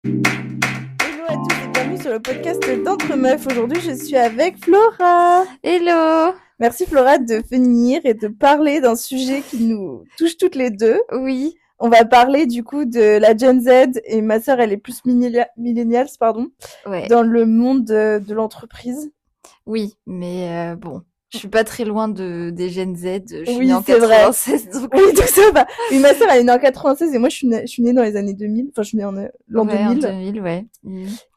Hello à tous et bienvenue sur le podcast d'Entre Meufs. Aujourd'hui, je suis avec Flora. Hello. Merci Flora de venir et de parler d'un sujet qui nous touche toutes les deux. Oui. On va parler du coup de la Gen Z et ma sœur, elle est plus millennials, Ouais. dans le monde de l'entreprise. Oui, mais bon, je suis pas très loin des Gen Z. Je suis Oui, née en c'est vrai. 96, donc Oui, donc ça va. Oui, ma sœur, elle est née en 96 et moi, je suis née dans les années 2000. Enfin, je suis née en l'an ouais, en 2000. 2000, ouais.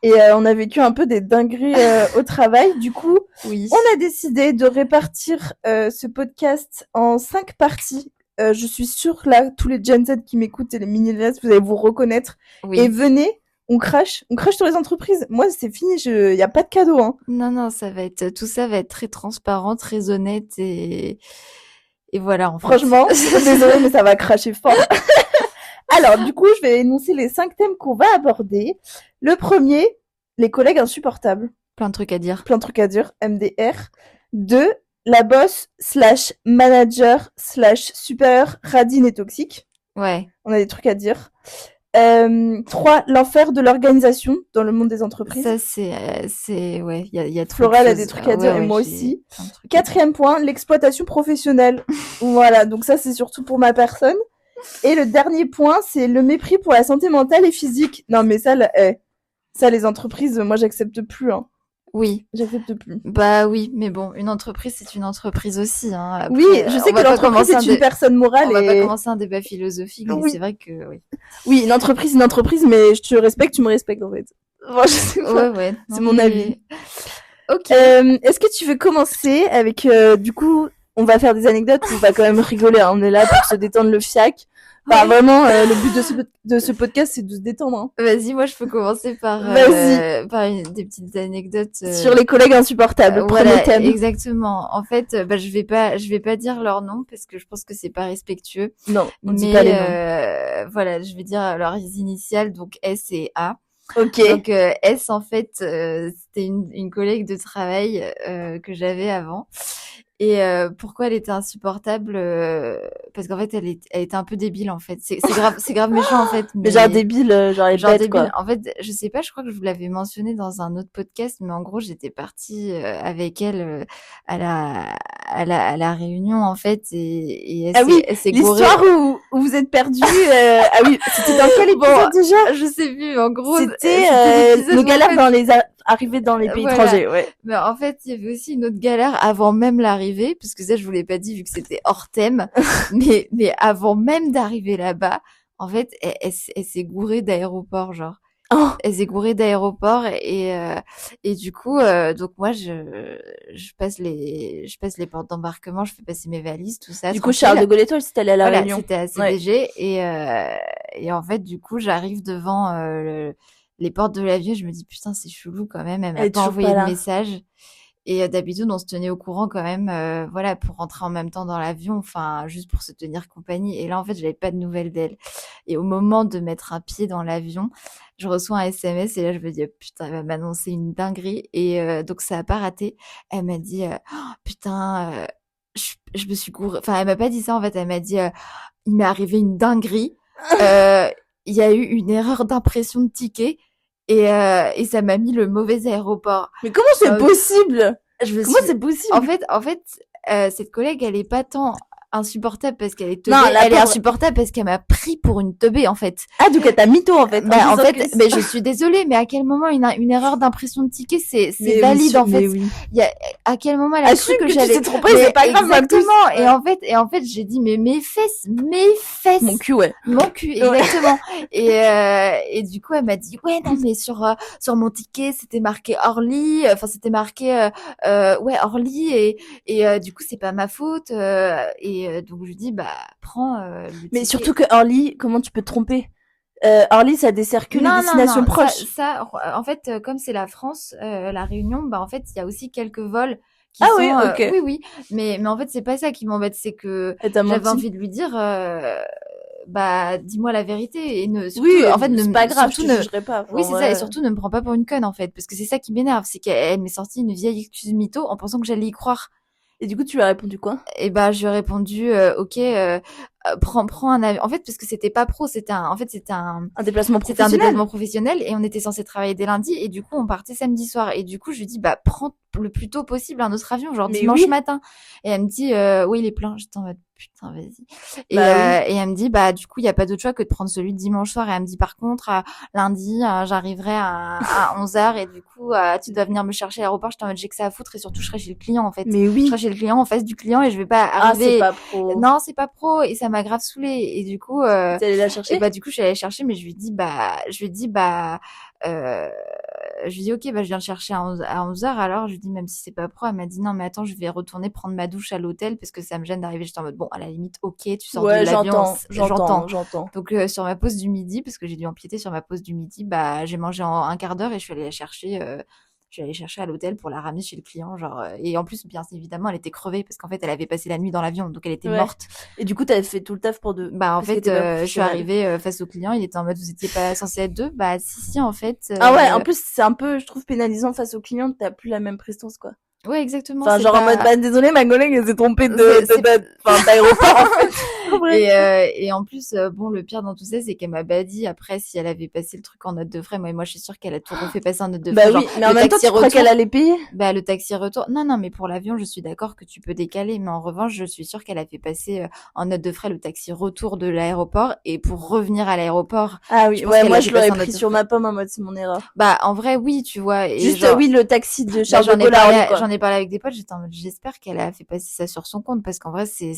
Et on a vécu un peu des dingueries au travail. Du coup, Oui. on a décidé de répartir ce podcast en 5 parties. Je suis sûre là, tous les Gen Z qui m'écoutent et les millennials, vous allez vous reconnaître. Oui. Et venez, on crache sur les entreprises. Moi, c'est fini, y a pas de cadeau, hein. Non, tout ça va être très transparent, très honnête et voilà, en fait. Franchement, désolée, mais ça va cracher fort. Alors, du coup, je vais énoncer les 5 thèmes qu'on va aborder. Le premier, les collègues insupportables. Plein de trucs à dire. Plein de trucs à dire, MDR. 2, la boss / manager / supérieur radine et toxique. Ouais. On a des trucs à dire. 3, l'enfer de l'organisation dans le monde des entreprises. Ça, ouais, il y a trop Flora, de elle a choses. des trucs à dire et moi j'ai aussi. plein de trucs à dire. 4e point, l'exploitation professionnelle. Voilà, donc ça, c'est surtout pour ma personne. Et le dernier point, c'est le mépris pour la santé mentale et physique. Non, mais ça, ça, les entreprises, moi, j'accepte plus, hein. Oui. J'accepte plus. Bah oui, mais bon, une entreprise, c'est une entreprise aussi, hein. Après, Oui, je sais que l'entreprise est une personne morale. On va pas commencer un débat philosophique, mais Oui. c'est vrai que oui. Oui, une entreprise, mais je te respecte, tu me respectes en fait. Bon, je sais pas. Ouais. C'est mon avis. Ok. Est-ce que tu veux commencer avec, du coup, on va faire des anecdotes, on va quand même rigoler, hein. On est là pour se détendre le fiac. Enfin, vraiment, le but de ce podcast, c'est de se détendre, hein. Vas-y, moi je peux commencer par des petites anecdotes sur les collègues insupportables. Voilà, Premier thème. Exactement. En fait, je vais pas dire leur nom parce que je pense que c'est pas respectueux. Non, on dit pas les noms. Voilà, je vais dire leurs initiales, donc S et A. Ok. Donc S, en fait, c'était une collègue de travail que j'avais avant. Et pourquoi elle était insupportable parce qu'en fait, elle était un peu débile, en fait. C'est grave méchant, en fait. Mais genre débile, genre elle est bête, débile. quoi. En fait, je sais pas, je crois que je vous l'avais mentionné dans un autre podcast, mais en gros, j'étais partie avec elle à la réunion, en fait, et elle s'est gourée. L'histoire où vous êtes perdus. Ah oui, c'était dans quel épisode déjà? Je sais plus, en gros. C'était nos galères dans les arrivées dans les pays étrangers, ouais. Mais en fait, il y avait aussi une autre galère avant même l'arrivée, parce que ça, je vous l'ai pas dit vu que c'était hors thème. mais avant même d'arriver là-bas, en fait, elle s'est gourée d'aéroport, genre. Oh. Elle s'est gourée d'aéroport et du coup, donc moi, je passe les portes d'embarquement, je fais passer mes valises, tout ça. Du coup, Charles de Gaulle Étoile, c'était allé à la Réunion. C'était à CDG et en fait, du coup, j'arrive devant les portes de l'avion, je me dis putain, c'est chelou quand même, elle m'a pas envoyé de message. Et d'habitude, on se tenait au courant quand même, voilà, pour rentrer en même temps dans l'avion, enfin, juste pour se tenir compagnie. Et là, en fait, j'avais pas de nouvelles d'elle. Et au moment de mettre un pied dans l'avion, je reçois un SMS et là, je me dis, oh, putain, elle va m'annoncer une dinguerie. Et donc, ça a pas raté. Elle m'a dit, oh, putain, je me suis gourée. Enfin, elle m'a pas dit ça, en fait. Elle m'a dit, il m'est arrivé une dinguerie. Il y a eu une erreur d'impression de ticket. Et ça m'a mis le mauvais aéroport. Mais comment c'est possible? Comment c'est possible? En fait, cette collègue, elle est pas tant insupportable parce qu'elle est teubée. Non, elle est insupportable parce qu'elle m'a pris pour une teubée, en fait. Ah, donc elle t'a mytho, en fait. Bah, en fait, mais je suis désolée, mais à quel moment une erreur d'impression de ticket, c'est valide, en fait. Oui. À quel moment elle a cru que j'allais... Tu t'es trompée, c'est pas grave. Exactement. Et en fait, j'ai dit, mais mes fesses. Mon cul, ouais. Mon cul, exactement. Et du coup, elle m'a dit, ouais, non, mais sur mon ticket, c'était marqué Orly. Enfin, c'était marqué, ouais, Orly. Et du coup, c'est pas ma faute. Donc, je lui dis, bah, prends le ticket. Mais surtout que Orly, comment tu peux te tromper? Orly, ça dessert que les destinations proches. En fait, comme c'est la France, la Réunion, bah, en fait, il y a aussi quelques vols qui sont... oui, ok. Oui. Mais en fait, c'est pas ça qui m'embête, c'est que j'avais envie de lui dire, bah, dis-moi la vérité. Et surtout, oui, en fait, c'est pas grave, je te jugerai pas. Oui, c'est ça. Et surtout, ne me prends pas pour une conne, en fait. Parce que c'est ça qui m'énerve. C'est qu'elle m'est sortie une vieille excuse mytho en pensant que j'allais y croire. Et du coup, tu lui as répondu quoi? Et bah, je lui ai répondu, ok, prends un avion. En fait, parce que c'était pas pro, c'était un déplacement c'était professionnel. un déplacement professionnel et on était censé travailler dès lundi et du coup, on partait samedi soir. Et du coup, je lui dis, bah, prends le plus tôt possible un autre avion, genre Mais dimanche oui. matin. Et elle me dit, oui, il est plein. J'étais en mode, putain, vas-y. Et, Bah oui. et elle me dit, bah, du coup, il y a pas d'autre choix que de prendre celui de dimanche soir. Et elle me dit, par contre, lundi, j'arriverai à 11h et du coup, tu dois venir me chercher à l'aéroport. J'étais en mode, j'ai que ça à foutre et surtout, je serai chez le client, en fait. Mais Je oui. serai chez le client en face du client et je vais pas Ah, c'est arriver. pas pro. Non, c'est pas pro et ça m'a grave saoulée. Et du coup, T'es allée la chercher? et bah, du coup, je suis allée la chercher, mais je lui dis, je lui dis, ok, bah, je viens le chercher à 11h. Alors, je lui dis, même si c'est pas pro, elle m'a dit, non, mais attends, je vais retourner prendre ma douche à l'hôtel parce que ça me gêne d'arriver. J'étais en mode, bon, à la limite, ok, tu sors de l'avion. J'entends. Donc, sur ma pause du midi, parce que j'ai dû empiéter sur ma pause du midi, bah, j'ai mangé en un quart d'heure et je suis allée la chercher, à l'hôtel pour la ramener chez le client, genre, et en plus, bien évidemment, elle était crevée parce qu'en fait, elle avait passé la nuit dans l'avion, donc elle était morte. Et du coup, t'avais fait tout le taf pour deux. Bah, en fait, je suis arrivée face au client, il était en mode, vous étiez pas censé être deux? Bah, si, en fait. Ah ouais, en plus, c'est un peu, je trouve, pénalisant face au client, t'as plus la même prestance, quoi. Ouais, exactement. Enfin, genre en mode, bah, désolé, ma collègue, elle s'est trompée d'aéroport, en fait. Et en plus, bon, le pire dans tout ça, c'est qu'elle m'a pas dit après si elle avait passé le truc en note de frais. Moi, je suis sûre qu'elle a tout refait passer en note de frais. Bah oui, mais en même temps, tu crois qu'elle allait payer? Bah, le taxi retour. Non, mais pour l'avion, je suis d'accord que tu peux décaler. Mais en revanche, je suis sûre qu'elle a fait passer en note de frais le taxi retour de l'aéroport et pour revenir à l'aéroport. Ah oui, ouais, moi, je l'aurais pris sur ma pomme en mode, c'est mon erreur. Bah, en vrai, oui, tu vois. Et juste, oui, le taxi de Charles de Gaulle. J'en ai parlé avec des potes, j'étais en mode, j'espère qu'elle a fait passer ça sur son compte parce qu'en vrai, c'est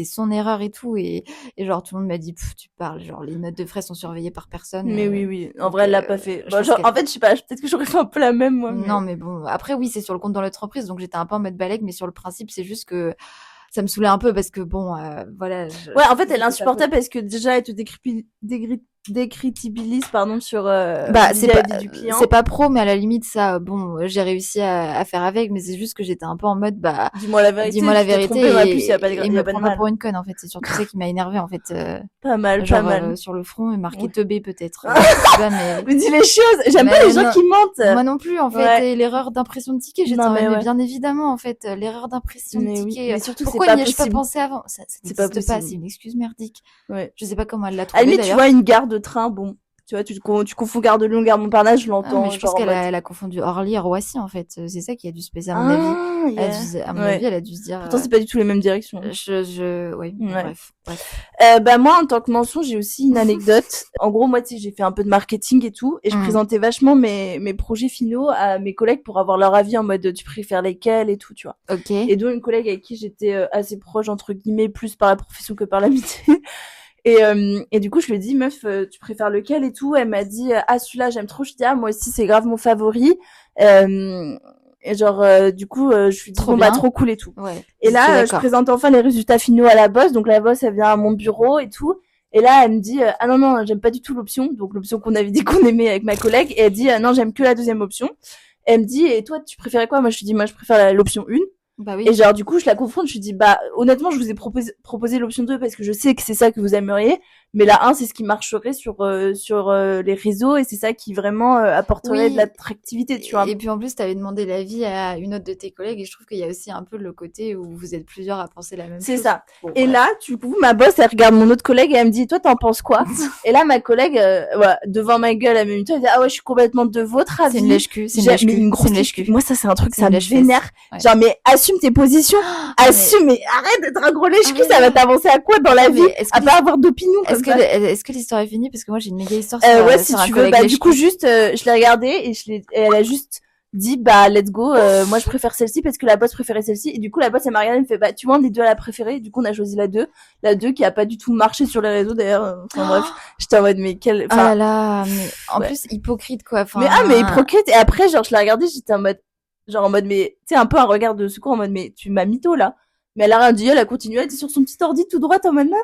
son erreur et tout. Et genre, tout le monde m'a dit, tu parles, genre, les notes de frais sont surveillées par personne. Mais oui. En vrai, elle l'a pas fait. Bon, genre, en fait, je sais pas, peut-être que j'aurais fait un peu la même, moi. Non, mais bon, après, oui, c'est sur le compte dans l'entreprise, donc j'étais un peu en mode balèque, mais sur le principe, c'est juste que ça me saoulait un peu parce que bon, voilà. Ouais, en fait, elle est insupportable parce que déjà, elle te décrédibilise sur c'est pas pro, mais à la limite ça, bon, j'ai réussi à faire avec, mais c'est juste que j'étais un peu en mode dis-moi la vérité et me prendre pour une conne, en fait. C'est surtout ça qui m'a énervé, en fait. Pas mal. Sur le front marqué teubé peut-être. Mais dis les choses, j'aime pas les gens qui mentent. Moi non plus, en fait. Et l'erreur d'impression de ticket, j'étais en mode, bien évidemment, en fait, l'erreur d'impression de ticket. Mais surtout, pourquoi n'y ai-je pas pensé avant? Ça c'est pas possible. C'est une excuse merdique. Ouais. Je sais pas comment elle l'a trouvé. À la limite, tu vois une gare de train, bon, tu vois, tu confonds gare de Lyon, gare Montparnasse, je l'entends. Mais je pense qu'elle a confondu Orly et Roissy, en fait. C'est ça qui a dû se passer, à mon avis. À mon avis, elle a dû se dire. Pourtant, c'est pas du tout les mêmes directions. Ouais. Bref. Bah, moi, en tant que mention, j'ai aussi une anecdote. En gros, moi, tu sais, j'ai fait un peu de marketing et tout, et je présentais vachement mes projets finaux à mes collègues pour avoir leur avis en mode, tu préfères lesquels et tout, tu vois. Ok. Et donc, une collègue avec qui j'étais assez proche, entre guillemets, plus par la profession que par l'amitié. Et du coup, je lui ai dit, meuf, tu préfères lequel et tout. Elle m'a dit, celui-là, j'aime trop. Je dis, moi aussi, c'est grave mon favori. Et genre, du coup, je lui dis, trop cool et tout. Ouais, et là, je présente enfin les résultats finaux à la boss. Donc, la boss, elle vient à mon bureau et tout. Et là, elle me dit, non, j'aime pas du tout l'option. Donc, l'option qu'on avait dit qu'on aimait avec ma collègue. Et elle dit, non, j'aime que la deuxième option. Et elle me dit, et toi, tu préférais quoi? Moi, je lui dis, moi, je préfère l'option 1. Bah oui. Et genre, du coup, je la confronte, je lui dis, honnêtement, je vous ai proposé l'option 2 parce que je sais que c'est ça que vous aimeriez. Mais la 1, c'est ce qui marcherait sur les réseaux et c'est ça qui vraiment apporterait de l'attractivité, tu vois. Et puis en plus, t'avais demandé l'avis à une autre de tes collègues et je trouve qu'il y a aussi un peu le côté où vous êtes plusieurs à penser la même chose. C'est ça. Bon, et là, du coup, ma boss, elle regarde mon autre collègue et elle me dit, toi, t'en penses quoi? Et là, ma collègue, devant ma gueule, elle me dit, elle dit, je suis complètement de votre avis. C'est une lèche-cul. C'est une grosse lèche-cul. Moi, ça, c'est un truc, ça me vénère. Ouais. Genre, mais assume tes positions. Assume, mais arrête d'être un gros lèche-cul, ça va t'avancer à quoi dans la vie? À pas avoir d'opinion. Est-ce que l'histoire est finie? Parce que moi, j'ai une méga histoire si tu veux. Du coup, juste, je l'ai regardée et elle a juste dit, let's go, moi, je préfère celle-ci parce que la boss préférait celle-ci. Et du coup, la boss, elle m'a regardé, elle me fait, tu vois, les deux, elle a préféré. Du coup, on a choisi la 2. La 2 qui a pas du tout marché sur les réseaux, d'ailleurs. Enfin, bref. J'étais en mode, mais quelle, ah là là, mais en plus, hypocrite, quoi. Mais hypocrite. Et après, genre, je l'ai regardée, j'étais en mode, mais, tu sais, un peu un regard de secours en mode, mais tu m'as mytho, là. Mais elle a rien dit, elle a continué, elle était sur son petit ordi tout droit en mode non.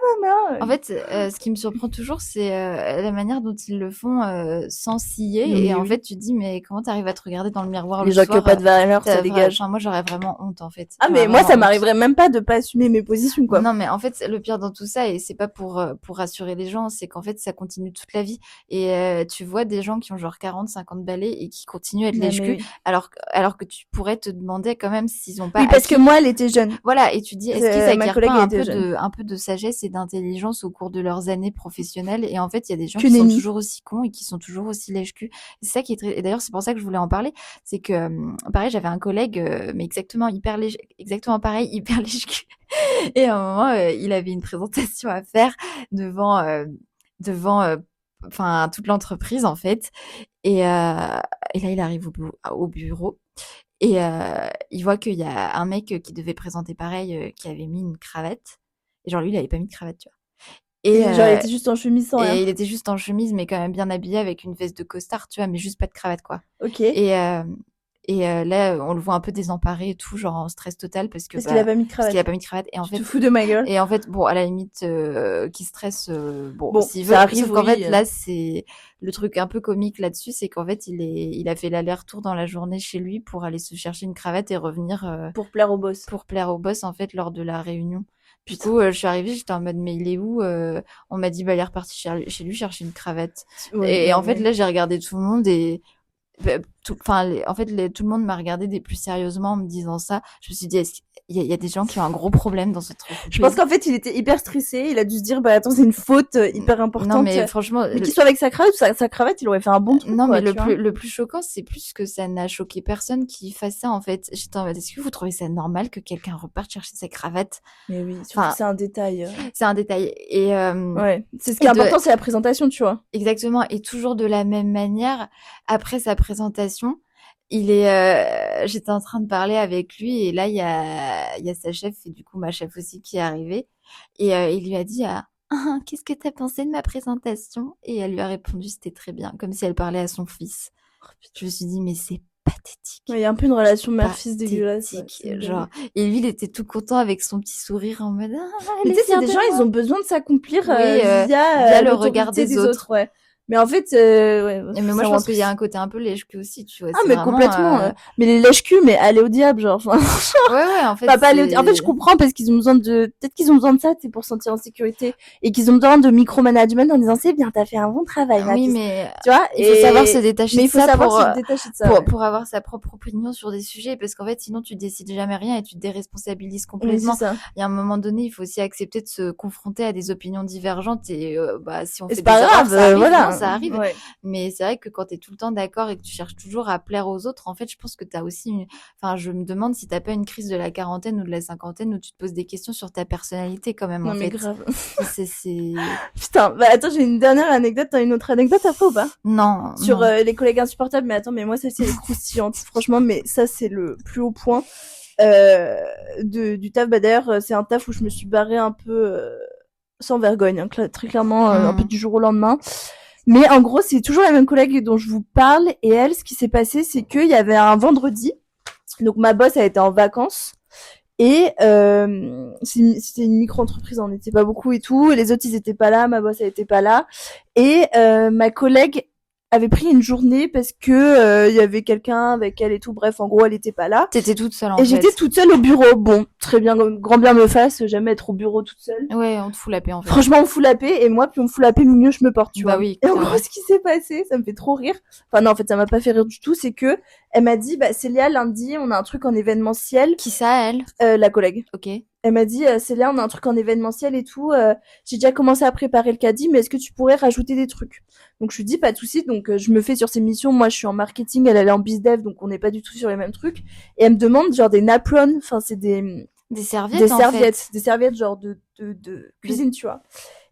En fait, ce qui me surprend toujours, c'est la manière dont ils le font sans scier. Et en fait, tu te dis, mais comment t'arrives à te regarder dans le miroir le soir? Les gens qui ont pas de valeur, ça dégage. Enfin, moi, j'aurais vraiment honte, en fait. Mais moi, ça m'arriverait même pas de pas assumer mes positions, quoi. Non, mais en fait, le pire dans tout ça, et c'est pas pour rassurer les gens, c'est qu'en fait, ça continue toute la vie. Et tu vois des gens qui ont genre 40, 50 balais et qui continuent à être lèche-cul, alors que tu pourrais te demander quand même s'ils ont pas. Oui, parce que moi, elle était jeune. Voilà. et tu dis, est-ce qu'ils acquièrent pas un peu de sagesse et d'intelligence au cours de leurs années professionnelles? Et en fait, il y a des gens qui sont toujours aussi cons et qui sont toujours aussi lèche-cul. C'est ça qui est très... Et d'ailleurs, c'est pour ça que je voulais en parler. C'est que, pareil, j'avais un collègue, mais exactement pareil, hyper lèche-cul. Et à un moment, il avait une présentation à faire devant enfin toute l'entreprise en fait. Et là, il arrive au bureau et il voit qu'il y a un mec qui devait présenter pareil, qui avait mis une cravate. Et genre lui, il avait pas mis de cravate, tu vois. Et genre, il était juste en chemise sans rien. Et il était juste en chemise, mais quand même bien habillé avec une veste de costard, tu vois, mais juste pas de cravate, quoi. Ok. Et là, on le voit un peu désemparé et tout, genre en stress total parce qu'il a pas mis de cravate. Parce qu'il a pas mis de cravate. Et en fait, tu te fous de ma gueule. Et en fait, bon, à la limite, qu'il stresse, bon, s'il veut. Ça arrive, sauf qu'en fait, là, c'est le truc un peu comique là-dessus, c'est qu'en fait, il a fait l'aller-retour dans la journée chez lui pour aller se chercher une cravate et revenir. Pour plaire au boss. Pour plaire au boss, en fait, lors de la réunion. Du coup, je suis arrivée, j'étais en mode, mais il est où? On m'a dit, bah, il est reparti chez lui chercher une cravate. Ouais, et en fait, là, j'ai regardé tout le monde et tout le monde m'a regardé plus sérieusement en me disant ça. Je me suis dit, il y a des gens qui ont un gros problème dans cette entreprise. Je pense qu'en fait, il était hyper stressé. Il a dû se dire, bah attends, c'est une faute hyper importante. Non, mais franchement, mais qu'il soit avec sa cravate ou sa cravate, il aurait fait un bon truc. Non, mais le plus choquant, c'est plus que ça n'a choqué personne qui fasse ça, en fait. J'étais en mode, est-ce que vous trouvez ça normal que quelqu'un reparte chercher sa cravate? Mais oui, c'est un détail. C'est un détail. Et ouais, c'est ce qui est important, c'est la présentation, tu vois. Exactement. Et toujours de la même manière, après sa présentation, j'étais en train de parler avec lui et là il y a sa chef et du coup ma chef aussi qui est arrivée et il lui a dit qu'est-ce que t'as pensé de ma présentation? Et elle lui a répondu c'était très bien, comme si elle parlait à son fils. Je me suis dit mais c'est pathétique. Il y a un peu une relation mère-fils dégueulasse. Genre, et lui il était tout content avec son petit sourire en mode mais tu sais, c'est des gens, ils ont besoin de s'accomplir via le regard des autres. Ouais. Mais en fait, ouais. Mais moi, je pense qu'il y a un côté un peu lèche-cul aussi, tu vois. Ah, mais vraiment, complètement. Mais les lèche-cul, mais allez au diable, genre. Ouais, en fait. En fait, je comprends parce qu'ils ont besoin peut-être qu'ils ont besoin de ça, c'est pour se sentir en sécurité. Et qu'ils ont besoin de micromanagement en disant, c'est bien, t'as fait un bon travail, oui, mais. Tu vois? Il faut savoir se détacher de ça pour avoir sa propre opinion sur des sujets, parce qu'en fait, sinon, tu décides jamais rien et tu te déresponsabilises complètement. Oui, il y a un moment donné, il faut aussi accepter de se confronter à des opinions divergentes et, si on fait des erreurs, ça arrive. Ouais. Mais c'est vrai que quand t'es tout le temps d'accord et que tu cherches toujours à plaire aux autres, en fait, je pense que t'as aussi je me demande si t'as pas une crise de la quarantaine ou de la cinquantaine où tu te poses des questions sur ta personnalité quand même, non, en mais fait. Grave. C'est... Putain, bah attends, j'ai une dernière anecdote, t'as une autre anecdote après ou pas? Non. Sur les collègues insupportables, mais attends, mais moi, celle-ci, elle est croustillante. Franchement, mais ça, c'est le plus haut point du taf. Bah d'ailleurs, c'est un taf où je me suis barrée un peu sans vergogne, hein, très clairement, un peu du jour au lendemain. Mais en gros, c'est toujours la même collègue dont je vous parle. Et elle, ce qui s'est passé, c'est qu'il y avait un vendredi. Donc, ma boss a été en vacances. Et c'était une micro-entreprise, on n'était pas beaucoup et tout. Et les autres, ils étaient pas là. Ma boss, elle était pas là. Et ma collègue avait pris une journée parce que il y avait quelqu'un avec elle et tout. Bref, en gros, elle était pas là. T'étais toute seule en fait. Et j'étais toute seule au bureau. Bon, très bien, grand bien me fasse, jamais être au bureau toute seule. Ouais, on te fout la paix en fait. Franchement, on me fout la paix et moi, plus on me fout la paix, mieux je me porte, tu vois. Oui. Et en gros, ce qui s'est passé, ça me fait trop rire. Enfin non, en fait, ça m'a pas fait rire du tout. C'est que elle m'a dit, bah Célia, lundi, on a un truc en événementiel. Qui ça, elle? La collègue. Ok. Elle m'a dit, Célia, on a un truc en événementiel et tout. J'ai déjà commencé à préparer le caddie, mais est-ce que tu pourrais rajouter des trucs? Donc je lui dis pas de souci. Donc je me fais sur ses missions. Moi, je suis en marketing, elle est en bizdev, donc on n'est pas du tout sur les mêmes trucs. Et elle me demande genre des naplones. Enfin, c'est des serviettes, des serviettes genre de cuisine, tu vois.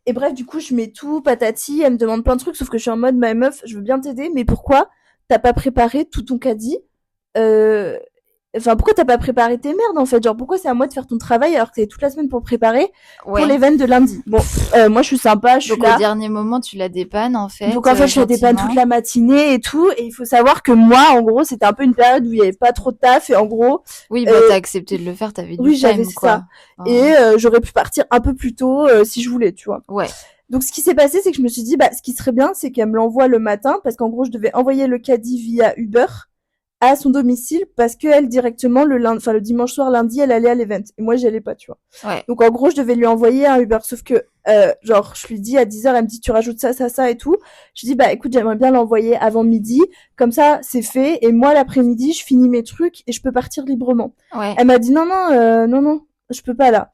Et bref, du coup, je mets tout patati. Elle me demande plein de trucs, sauf que je suis en mode, ma meuf, je veux bien t'aider, mais pourquoi t'as pas préparé tout ton caddie? Enfin, pourquoi t'as pas préparé tes merdes, en fait? Genre, pourquoi c'est à moi de faire ton travail alors que t'avais toute la semaine pour préparer pour l'événement de lundi? Bon, moi, je suis sympa, je suis là. Donc, au dernier moment, tu la dépannes, en fait. Donc, en fait, je la dépanne toute la matinée et tout. Et il faut savoir que moi, en gros, c'était un peu une période où il y avait pas trop de taf et en gros. Oui, bah, t'as accepté de le faire, t'avais du time, j'avais ça. Et j'aurais pu partir un peu plus tôt si je voulais, tu vois. Ouais. Donc, ce qui s'est passé, c'est que je me suis dit, bah, ce qui serait bien, c'est qu'elle me l'envoie le matin parce qu'en gros, je devais envoyer le caddie via Uber à son domicile parce que elle directement le dimanche soir, lundi, elle allait à l'event et moi j'y allais pas, tu vois. Ouais. Donc en gros je devais lui envoyer un Uber, sauf que genre je lui dis à 10h, elle me dit tu rajoutes ça et tout. Je dis bah écoute, j'aimerais bien l'envoyer avant midi, comme ça c'est fait et moi l'après-midi je finis mes trucs et je peux partir librement. Ouais. Elle m'a dit non je peux pas là.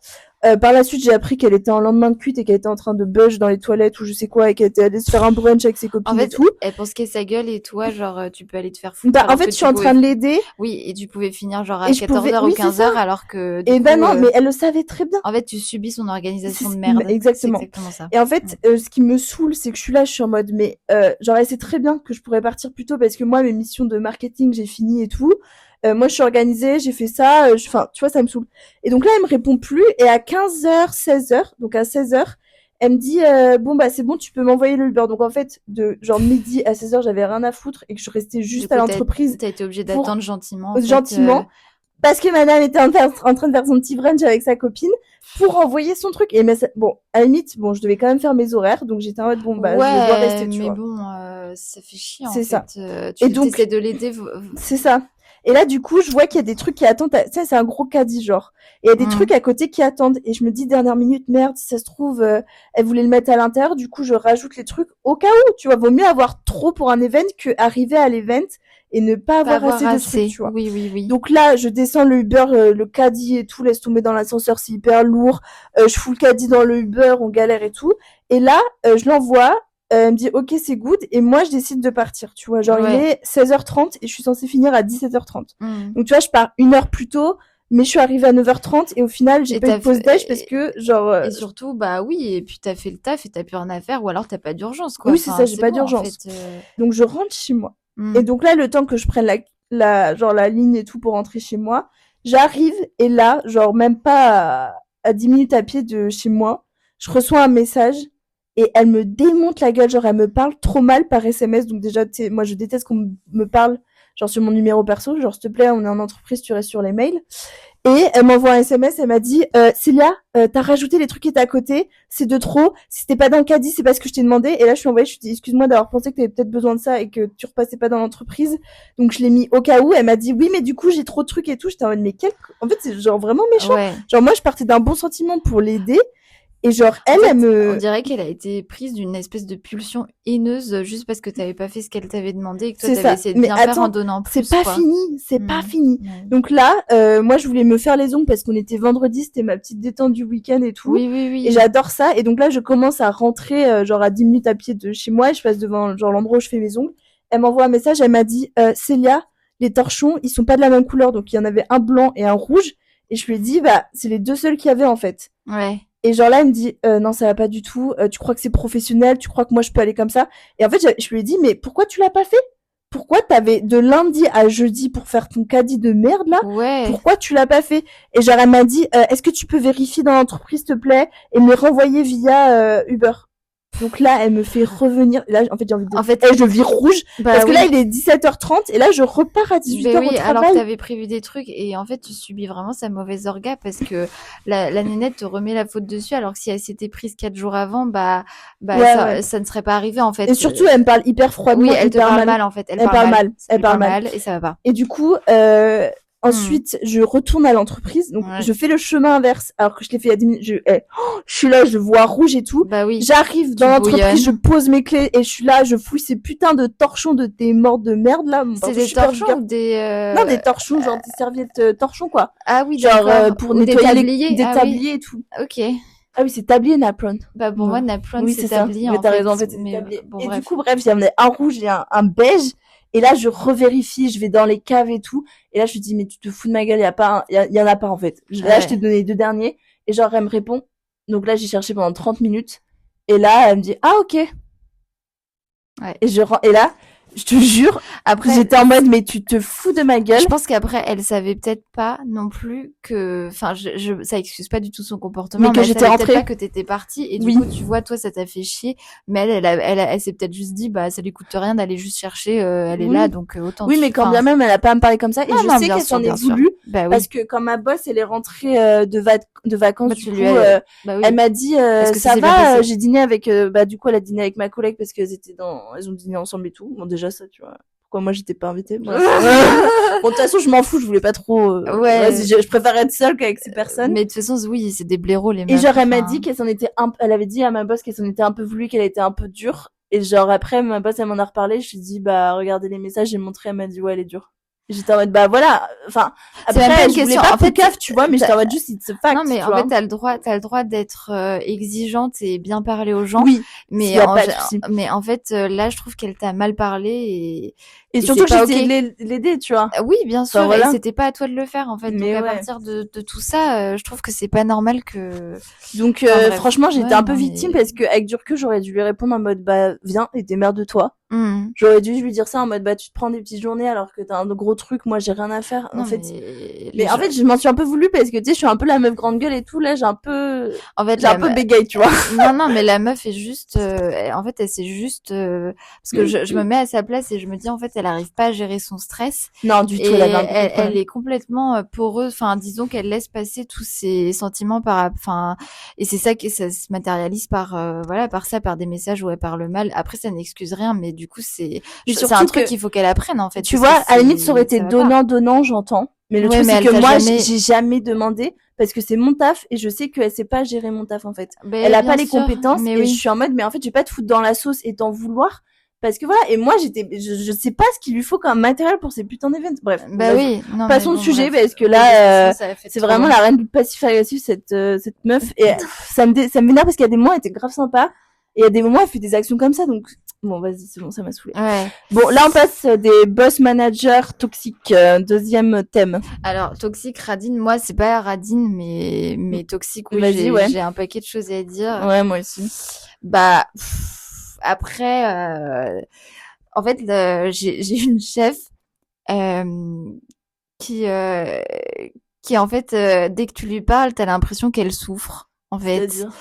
Par la suite, j'ai appris qu'elle était en lendemain de cuite et qu'elle était en train de buzz dans les toilettes ou je sais quoi et qu'elle était allée se faire un brunch avec ses copines et tout. Elle pense qu'elle sa gueule et toi, genre, tu peux aller te faire foutre. Bah, en fait, je suis en train de l'aider. Oui, et tu pouvais finir genre à 14h ou 15h alors que et ben non, mais elle le savait très bien. En fait, tu subis son organisation de merde. Exactement. C'est exactement ça. Et en fait, ce qui me saoule, c'est que je suis en mode, mais genre, elle sait très bien que je pourrais partir plus tôt parce que moi, mes missions de marketing, j'ai fini et tout. Moi, je suis organisée, j'ai fait ça. Enfin, tu vois, ça me saoule. Et donc là, elle me répond plus. Et à 15h, 16h, donc à 16h, elle me dit bon bah c'est bon, tu peux m'envoyer le Uber. Donc en fait, de genre midi à 16h, j'avais rien à foutre et que je restais juste à l'entreprise. T'as été obligée d'attendre gentiment. Gentiment. Parce que madame était en train de faire son petit brunch avec sa copine pour envoyer son truc. Et mais bon, à la limite, bon, je devais quand même faire mes horaires, donc j'étais en mode bon bah je vais devoir rester, tu vois. Mais bon, ça fait chier en fait. C'est ça. Et donc essaies de l'aider. C'est ça. Et là, du coup, je vois qu'il y a des trucs qui attendent. Tu sais, c'est un gros caddie, genre. Et il y a des trucs à côté qui attendent. Et je me dis, dernière minute, merde, si ça se trouve, elle voulait le mettre à l'intérieur. Du coup, je rajoute les trucs au cas où. Tu vois, vaut mieux avoir trop pour un event que arriver à l'event et ne pas avoir assez de trucs, tu vois. Oui. Donc là, je descends le Uber, le caddie et tout, laisse tomber dans l'ascenseur, c'est hyper lourd. Je fous le caddie dans le Uber, on galère et tout. Et là, je l'envoie. Elle me dit ok c'est good et moi je décide de partir, tu vois, genre il est 16h30 et je suis censée finir à 17h30. Donc tu vois, je pars 1 heure plus tôt mais je suis arrivée à 9h30 et au final j'ai pas eu de pause déj parce que genre et surtout bah oui, et puis t'as fait le taf et t'as plus rien à faire ou alors t'as pas d'urgence quoi. Oui, c'est ça, j'ai pas d'urgence. En fait, donc je rentre chez moi. Et donc là le temps que je prenne la ligne et tout pour rentrer chez moi, j'arrive et là genre même pas à 10 minutes à pied de chez moi, je reçois un message. Et elle me démonte la gueule, genre elle me parle trop mal par SMS. Donc déjà, moi je déteste qu'on me parle genre sur mon numéro perso, genre s'il te plaît, on est en entreprise, tu restes sur les mails. Et elle m'envoie un SMS, elle m'a dit Célia, t'as rajouté les trucs qui étaient à côté, c'est de trop, si c'était pas dans le caddie, c'est pas ce que je t'ai demandé. Et là je suis envoyée, je suis dit excuse-moi d'avoir pensé que t'avais peut-être besoin de ça et que tu repassais pas dans l'entreprise. Donc je l'ai mis au cas où. Elle m'a dit oui mais du coup j'ai trop de trucs et tout. J'étais en mode mais en fait c'est genre vraiment méchant. Genre moi je partais d'un bon sentiment pour l'aider. Et genre, elle me... On dirait qu'elle a été prise d'une espèce de pulsion haineuse juste parce que t'avais pas fait ce qu'elle t'avait demandé et que toi t'avais essayé de bien faire en donnant plus. C'est pas fini, pas fini. Donc là, moi je voulais me faire les ongles parce qu'on était vendredi, c'était ma petite détente du week-end et tout. Oui. Et j'adore ça. Et donc là, je commence à rentrer genre à 10 minutes à pied de chez moi et je passe devant genre l'endroit où je fais mes ongles. Elle m'envoie un message, elle m'a dit Célia, les torchons, ils sont pas de la même couleur. Donc il y en avait un blanc et un rouge. Et je lui ai dit, bah, c'est les deux seuls qu'il y avait en fait. Ouais. Et genre là, elle me dit non, ça va pas du tout. Tu crois que c'est professionnel? Tu crois que moi je peux aller comme ça? Et en fait, je lui ai dit mais pourquoi tu l'as pas fait? Pourquoi t'avais de lundi à jeudi pour faire ton caddie de merde là? Ouais. Pourquoi tu l'as pas fait? Et genre elle m'a dit est-ce que tu peux vérifier dans l'entreprise s'il te plaît et me les renvoyer via Uber? Donc là, elle me fait revenir. Là, en fait, j'ai envie de... En fait, je vire rouge. Parce que là, il est 17h30 et là, je repars à 18h au travail. Alors que t'avais prévu des trucs et en fait, tu subis vraiment sa mauvaise orga parce que la nénette te remet la faute dessus alors que si elle s'était prise 4 jours avant, ça ne serait pas arrivé en fait. Et surtout, elle me parle hyper froidement. Oui, elle te parle mal en fait. Elle parle mal et ça va pas. Et du coup, ensuite, je retourne à l'entreprise, donc je fais le chemin inverse, alors que je l'ai fait il y a 10 minutes. Je suis là, je vois rouge et tout. Bah oui. J'arrive dans l'entreprise, je pose mes clés et je suis là, je fouille ces putains de torchons de tes morts de merde là. C'est des torchons ou des Non, des torchons, genre des serviettes torchons quoi. Ah oui, genre pour nettoyer des tabliers et tout. Ok. Ah oui, c'est tablier Napron. Bah pour moi Napron c'est tablier en fait. Mais t'as raison, en fait c'est tablier. Et du coup bref, il y en a un rouge et un beige. Et là, je revérifie, je vais dans les caves et tout. Et là, je lui dis, mais tu te fous de ma gueule, il y en a pas, en fait. Là, je t'ai donné les 2 derniers. Et genre, elle me répond. Donc là, j'ai cherché pendant 30 minutes. Et là, elle me dit, ah, ok. Ouais. Et là, je te jure, après j'étais en mode mais tu te fous de ma gueule. Je pense qu'après elle savait peut-être pas non plus que enfin ça excuse pas du tout son comportement mais que j'étais rentrée, pas que t'étais partie et du coup tu vois toi ça t'a fait chier mais elle s'est peut-être juste dit bah ça lui coûte rien d'aller juste chercher elle est là donc autant. Oui mais quand bien même elle a pas à me parler comme ça et je sais qu'elle s'en est voulu parce que quand ma boss elle est rentrée de vacances du coup elle m'a dit ça va j'ai dîné avec du coup elle a dîné avec ma collègue parce qu'elles ont dîné ensemble et tout. Bon déjà ça tu vois pourquoi moi j'étais pas invitée. Bon de toute façon je m'en fous, je voulais pas trop je préfère être seule qu'avec ces personnes. Mais de toute façon oui c'est des blaireaux les meufs. Et genre elle m'a dit qu'elle s'en était elle avait dit à ma boss qu'elle s'en était un peu voulu, qu'elle était un peu dure et genre après ma boss elle m'en a reparlé, je lui ai dit bah regardez les messages, j'ai montré, elle m'a dit ouais elle est dure. J'étais en mode, bah voilà, enfin, après, je voulais pas caf, tu vois, mais j'étais en mode juste, it's a fact. Non, mais en fait, t'as le droit d'être exigeante et bien parler aux gens. Oui. Mais en fait, là, je trouve qu'elle t'a mal parlé et surtout que j'essayais de l'aider, tu vois. Oui, bien sûr. Voilà. Et c'était pas à toi de le faire, en fait. Mais donc, à partir de tout ça, je trouve que c'est pas normal que... Donc, franchement, j'étais un peu victime parce que, avec du recul, j'aurais dû lui répondre en mode, bah, viens et démerde-toi. J'aurais dû lui dire ça en mode, bah, tu te prends des petites journées alors que t'as un gros truc, moi, j'ai rien à faire. Non, en fait, en fait, je m'en suis un peu voulu parce que, tu sais, je suis un peu la meuf grande gueule et tout, là, j'ai un peu bégaye, tu vois. Non, mais la meuf est juste, en fait, elle c'est juste, parce que je me mets à sa place et je me dis, en fait, elle arrive pas à gérer son stress. Non, du tout, elle est complètement poreuse, enfin, disons qu'elle laisse passer tous ses sentiments et c'est ça qui ça se matérialise par des messages où elle parle mal. Après, ça n'excuse rien, mais du coup, c'est un truc qu'il faut qu'elle apprenne, en fait. Tu vois, à la limite, ça aurait été donnant, j'entends. Mais le truc, c'est que moi, j'ai jamais demandé parce que c'est mon taf et je sais qu'elle sait pas gérer mon taf, en fait. Elle a pas les compétences et je suis en mode, mais en fait, je vais pas te foutre dans la sauce et t'en vouloir. Parce que voilà, et moi, je sais pas ce qu'il lui faut comme matériel pour ces putains d'événements. Bref. Passons de sujet parce que là, c'est vraiment la reine du passif agressif, cette meuf. Et ça me vénère parce qu'il y a des moments, elle était grave sympa. Et il y a des moments, elle fait des actions comme ça, donc bon, vas-y, c'est bon, ça m'a saoulé. Ouais. Bon, là, on passe des boss managers toxiques. Deuxième thème. Alors, toxique, radine, moi, c'est pas radine, mais toxique, oui, j'ai un paquet de choses à dire. Ouais, moi aussi. Bah, après, en fait, j'ai une chef qui en fait, dès que tu lui parles, t'as l'impression qu'elle souffre, en fait. C'est-à-dire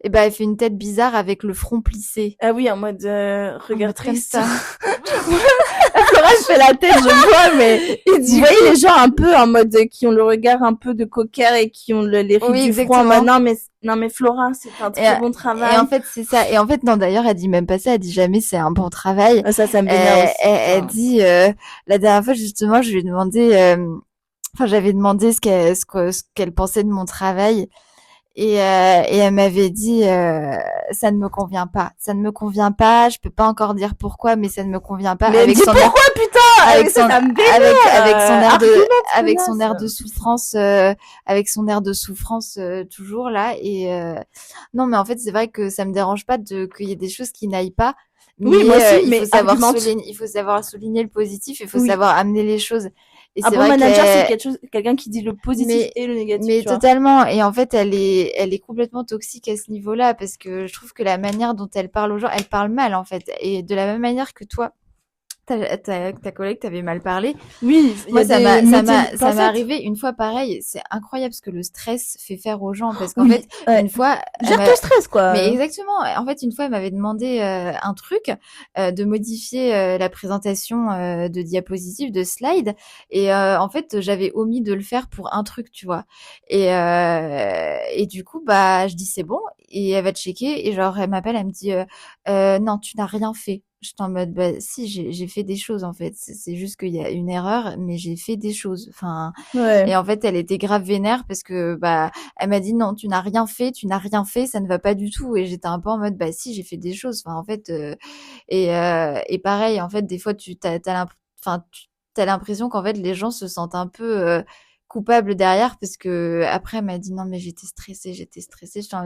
et ben elle fait une tête bizarre avec le front plissé. Ah oui, en mode regard triste. Flora fait la tête, je vois, mais vous voyez les gens un peu en mode qui ont le regard un peu de cocker et qui ont les rides du front. Non mais Flora, c'est un très bon travail. Et en fait c'est ça. Et en fait non, d'ailleurs elle dit même pas ça, elle dit jamais c'est un bon travail. Ça me vénère aussi. Elle dit la dernière fois justement, je lui ai demandé j'avais demandé ce qu'elle pensait de mon travail. Et elle m'avait dit ça ne me convient pas, je peux pas encore dire pourquoi, mais ça ne me convient pas. Mais avec son pourquoi air, putain avec son air de souffrance toujours là. Et non mais en fait c'est vrai que ça me dérange pas qu'il y ait des choses qui n'aillent pas. Oui, moi aussi, il faut savoir souligner le positif, il faut savoir amener les choses. Et un bon manager, c'est quelqu'un qui dit le positif et le négatif. Mais totalement. Et en fait, elle est complètement toxique à ce niveau-là parce que je trouve que la manière dont elle parle aux gens, elle parle mal, en fait. Et de la même manière que toi, ta collègue t'avait mal parlé. Oui, moi ça m'est arrivé une fois pareil. C'est incroyable ce que le stress fait faire aux gens parce qu'en fait une fois gère ton stress quoi. Mais exactement. En fait une fois elle m'avait demandé un truc de modifier la présentation de diapositives, de slides et en fait j'avais omis de le faire pour un truc, tu vois. Et du coup bah je dis c'est bon et elle va checker et genre elle m'appelle, elle me dit non tu n'as rien fait. J'étais en mode bah si j'ai fait des choses en fait, c'est juste qu'il y a une erreur mais j'ai fait des choses, enfin et en fait elle était grave vénère parce que bah elle m'a dit non tu n'as rien fait, ça ne va pas du tout et j'étais un peu en mode bah si j'ai fait des choses, enfin en fait et pareil en fait des fois t'as l'impression qu'en fait les gens se sentent un peu coupable derrière parce que après elle m'a dit non mais j'étais stressée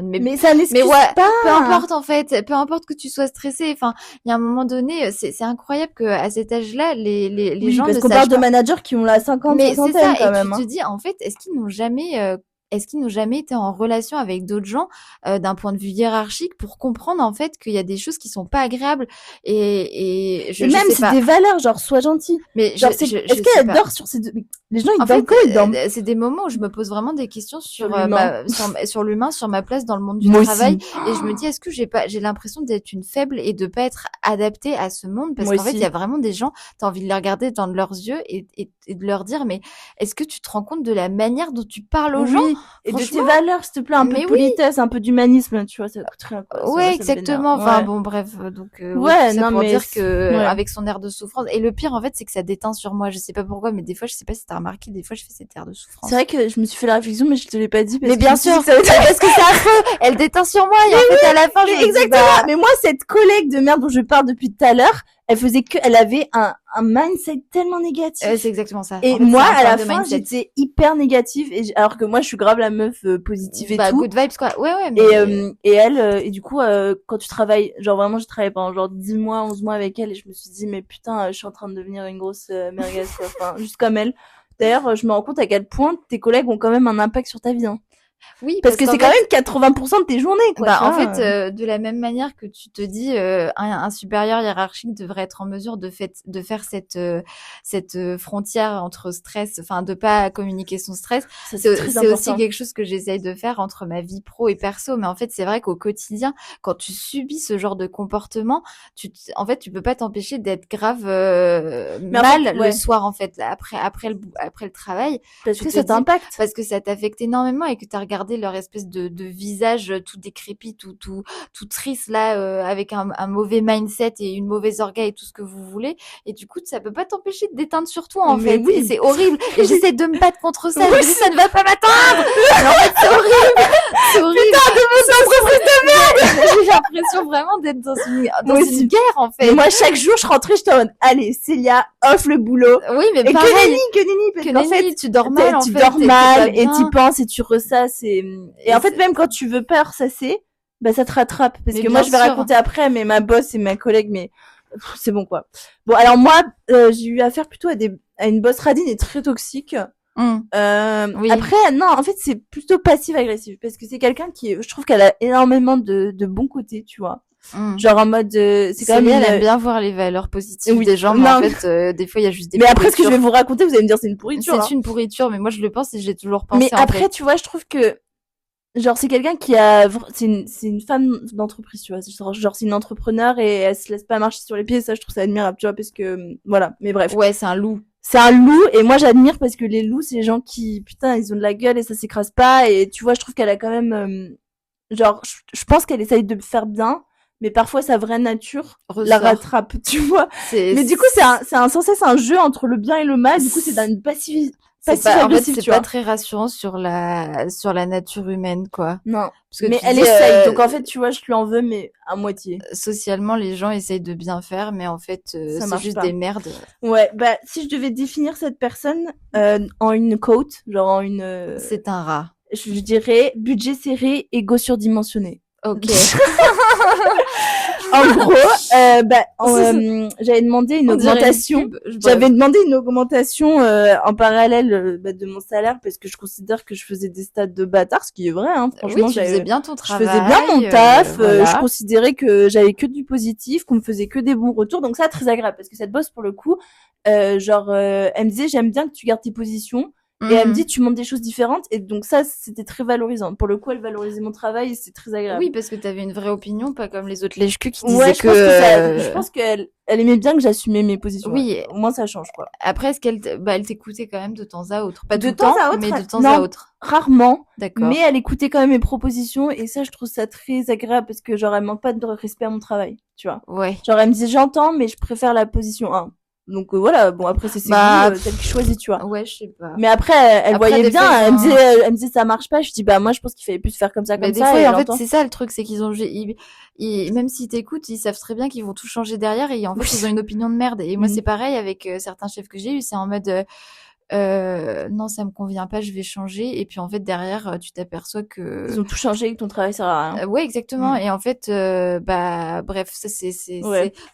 mais ça n'excuse pas, peu importe en fait, peu importe que tu sois stressée, enfin il y a un moment donné c'est incroyable que à cet âge-là les gens parce qu'on parle de managers qui ont la 50 mais c'est ça quand et même, tu te dis en fait est-ce qu'ils n'ont jamais été en relation avec d'autres gens d'un point de vue hiérarchique pour comprendre en fait qu'il y a des choses qui sont pas agréables et même c'est des valeurs genre sois gentil, mais genre est-ce qu'elle dort sur ces deux... les gens ils dorment quoi, ils dorment. C'est des moments où je me pose vraiment des questions sur l'humain, sur ma place dans le monde du travail et je me dis est-ce que j'ai l'impression d'être une faible et de pas être adaptée à ce monde parce qu'en fait il y a vraiment des gens t'as envie de les regarder dans leurs yeux et de leur dire mais est-ce que tu te rends compte de la manière dont tu parles aux gens et de tes valeurs, s'il te plaît, un peu de politesse, un peu d'humanisme, tu vois, ça coûte rien, quoi. Ouais, exactement. Enfin, bon, bref, donc, pour dire que, avec son air de souffrance. Et le pire, en fait, c'est que ça déteint sur moi. Je sais pas pourquoi, mais des fois, je sais pas si t'as remarqué, des fois, je fais cet air de souffrance. C'est vrai que je me suis fait la réflexion, mais je te l'ai pas dit. Mais bien sûr, parce que c'est affreux. Elle déteint sur moi, et en fait, à la fin, exactement. Mais moi, cette collègue de merde dont je parle depuis tout à l'heure, elle avait un mindset tellement négatif. C'est exactement ça. Et en fait, moi, à la fin, j'étais hyper négative, alors que moi, je suis grave la meuf positive et tout. Good vibes, quoi. Ouais, mais... Et elle, et du coup, quand tu travailles, genre vraiment, j'ai travaillé pendant genre 10 mois, 11 mois avec elle, et je me suis dit, mais putain, je suis en train de devenir une grosse merguez, quoi. Enfin, juste comme elle. D'ailleurs, je me rends compte à quel point tes collègues ont quand même un impact sur ta vie, hein. Oui, parce que c'est quand même 80% de tes journées, quoi. Bah, en fait, de la même manière que tu te dis, un supérieur hiérarchique devrait être en mesure de faire cette frontière entre stress, enfin, de pas communiquer son stress. C'est aussi quelque chose que j'essaye de faire entre ma vie pro et perso. Mais en fait, c'est vrai qu'au quotidien, quand tu subis ce genre de comportement, en fait, tu peux pas t'empêcher d'être grave mal le soir, en fait, après le travail. Parce que ça t'impacte. Parce que ça t'affecte énormément et que t'as regardé leur espèce de visage tout décrépit, tout triste là, avec un mauvais mindset et une mauvaise orga et tout ce que vous voulez. Et du coup, ça peut pas t'empêcher de déteindre sur toi, en fait. Oui. Et c'est horrible. Et j'essaie de me battre contre ça. Je me dis, ça ne va pas m'atteindre. Mais en fait, c'est horrible. C'est horrible. Putain, de merde. J'ai l'impression vraiment d'être dans une guerre, en fait. Mais moi, chaque jour, je rentrais, j'étais en mode, allez, Célia, off le boulot. Oui, mais et pareil. Que nenni. En fait, tu dors mal, tu dors mal et t'y penses et tu ressasses et en fait, même quand tu veux pas ressasser, bah, ça te rattrape. Parce que moi, je vais raconter après, mais ma boss et ma collègue, mais c'est bon, quoi. Bon, alors moi, j'ai eu affaire plutôt à une boss radine et très toxique. Oui. Après, non, en fait, c'est plutôt passive-agressive parce que c'est quelqu'un je trouve qu'elle a énormément de bons côtés, tu vois. Genre en mode c'est quand même elle aime bien voir les valeurs positives des gens, mais en fait des fois il y a juste des mais après ce que je vais vous raconter, vous allez me dire c'est une pourriture. C'est une pourriture, mais moi je le pense et j'ai toujours pensé. Mais après tu vois, je trouve que genre c'est quelqu'un c'est une femme d'entreprise, tu vois, genre c'est une entrepreneur et elle se laisse pas marcher sur les pieds, ça je trouve ça admirable, tu vois, parce que voilà, mais bref. Ouais, c'est un loup. C'est un loup et moi j'admire parce que les loups c'est les gens qui putain, ils ont de la gueule et ça s'écrase pas et tu vois, je trouve qu'elle a quand même genre je pense qu'elle essaye de faire bien. Mais parfois sa vraie nature la rattrape, tu vois. Mais du coup c'est sans cesse un jeu entre le bien et le mal. Du coup c'est dans une passive agressive, en fait, c'est pas très rassurant sur la nature humaine, quoi. Non. Parce que mais elle essaye. Donc en fait, tu vois, je lui en veux, mais à moitié. Socialement, les gens essayent de bien faire, mais en fait, c'est juste des merdes. Ouais. Bah si je devais définir cette personne en une quote, genre en une. C'est un rat. Je dirais budget serré, ego surdimensionné. Ok. En gros, j'avais demandé une augmentation. J'avais demandé une augmentation en parallèle de mon salaire parce que je considère que je faisais des stats de bâtard, ce qui est vrai. Hein, franchement, oui, tu faisais bien ton travail. Je faisais bien mon taf. Voilà. Je considérais que j'avais que du positif, qu'on me faisait que des bons retours. Donc ça, très agréable parce que cette boss, pour le coup, elle me disait j'aime bien que tu gardes tes positions. Et elle me dit, tu montres des choses différentes. Et donc ça, c'était très valorisant. Pour le coup, elle valorisait mon travail et c'était très agréable. Oui, parce que t'avais une vraie opinion, pas comme les autres lèche-cul qui disaient je pense qu'elle aimait bien que j'assumais mes positions. Oui. Au moins, ça change, quoi. Après, est-ce qu'elle elle t'écoutait quand même de temps à autre? Pas de temps à autre, mais de temps à autre. Rarement. D'accord. Mais elle écoutait quand même mes propositions et ça, je trouve ça très agréable parce que genre, elle manque pas de respect à mon travail, tu vois. Ouais. Genre, elle me disait, j'entends, mais je préfère la position 1. Donc voilà, bon après c'est celle qui choisit, tu vois. Ouais, je sais pas. Mais après elle voyait bien, elle me disait ça marche pas, je dis bah moi je pense qu'il fallait plus faire comme ça, comme ça. Des fois en fait c'est ça le truc, c'est qu'ils ont même s'ils t'écoutent, ils savent très bien qu'ils vont tout changer derrière et en fait ils ont une opinion de merde. Et moi c'est pareil avec certains chefs que j'ai eu, c'est en mode non ça me convient pas, je vais changer, et puis en fait derrière tu t'aperçois que ils ont tout changé et que ton travail sert à rien. Ouais, exactement. Et en fait bref, ça c'est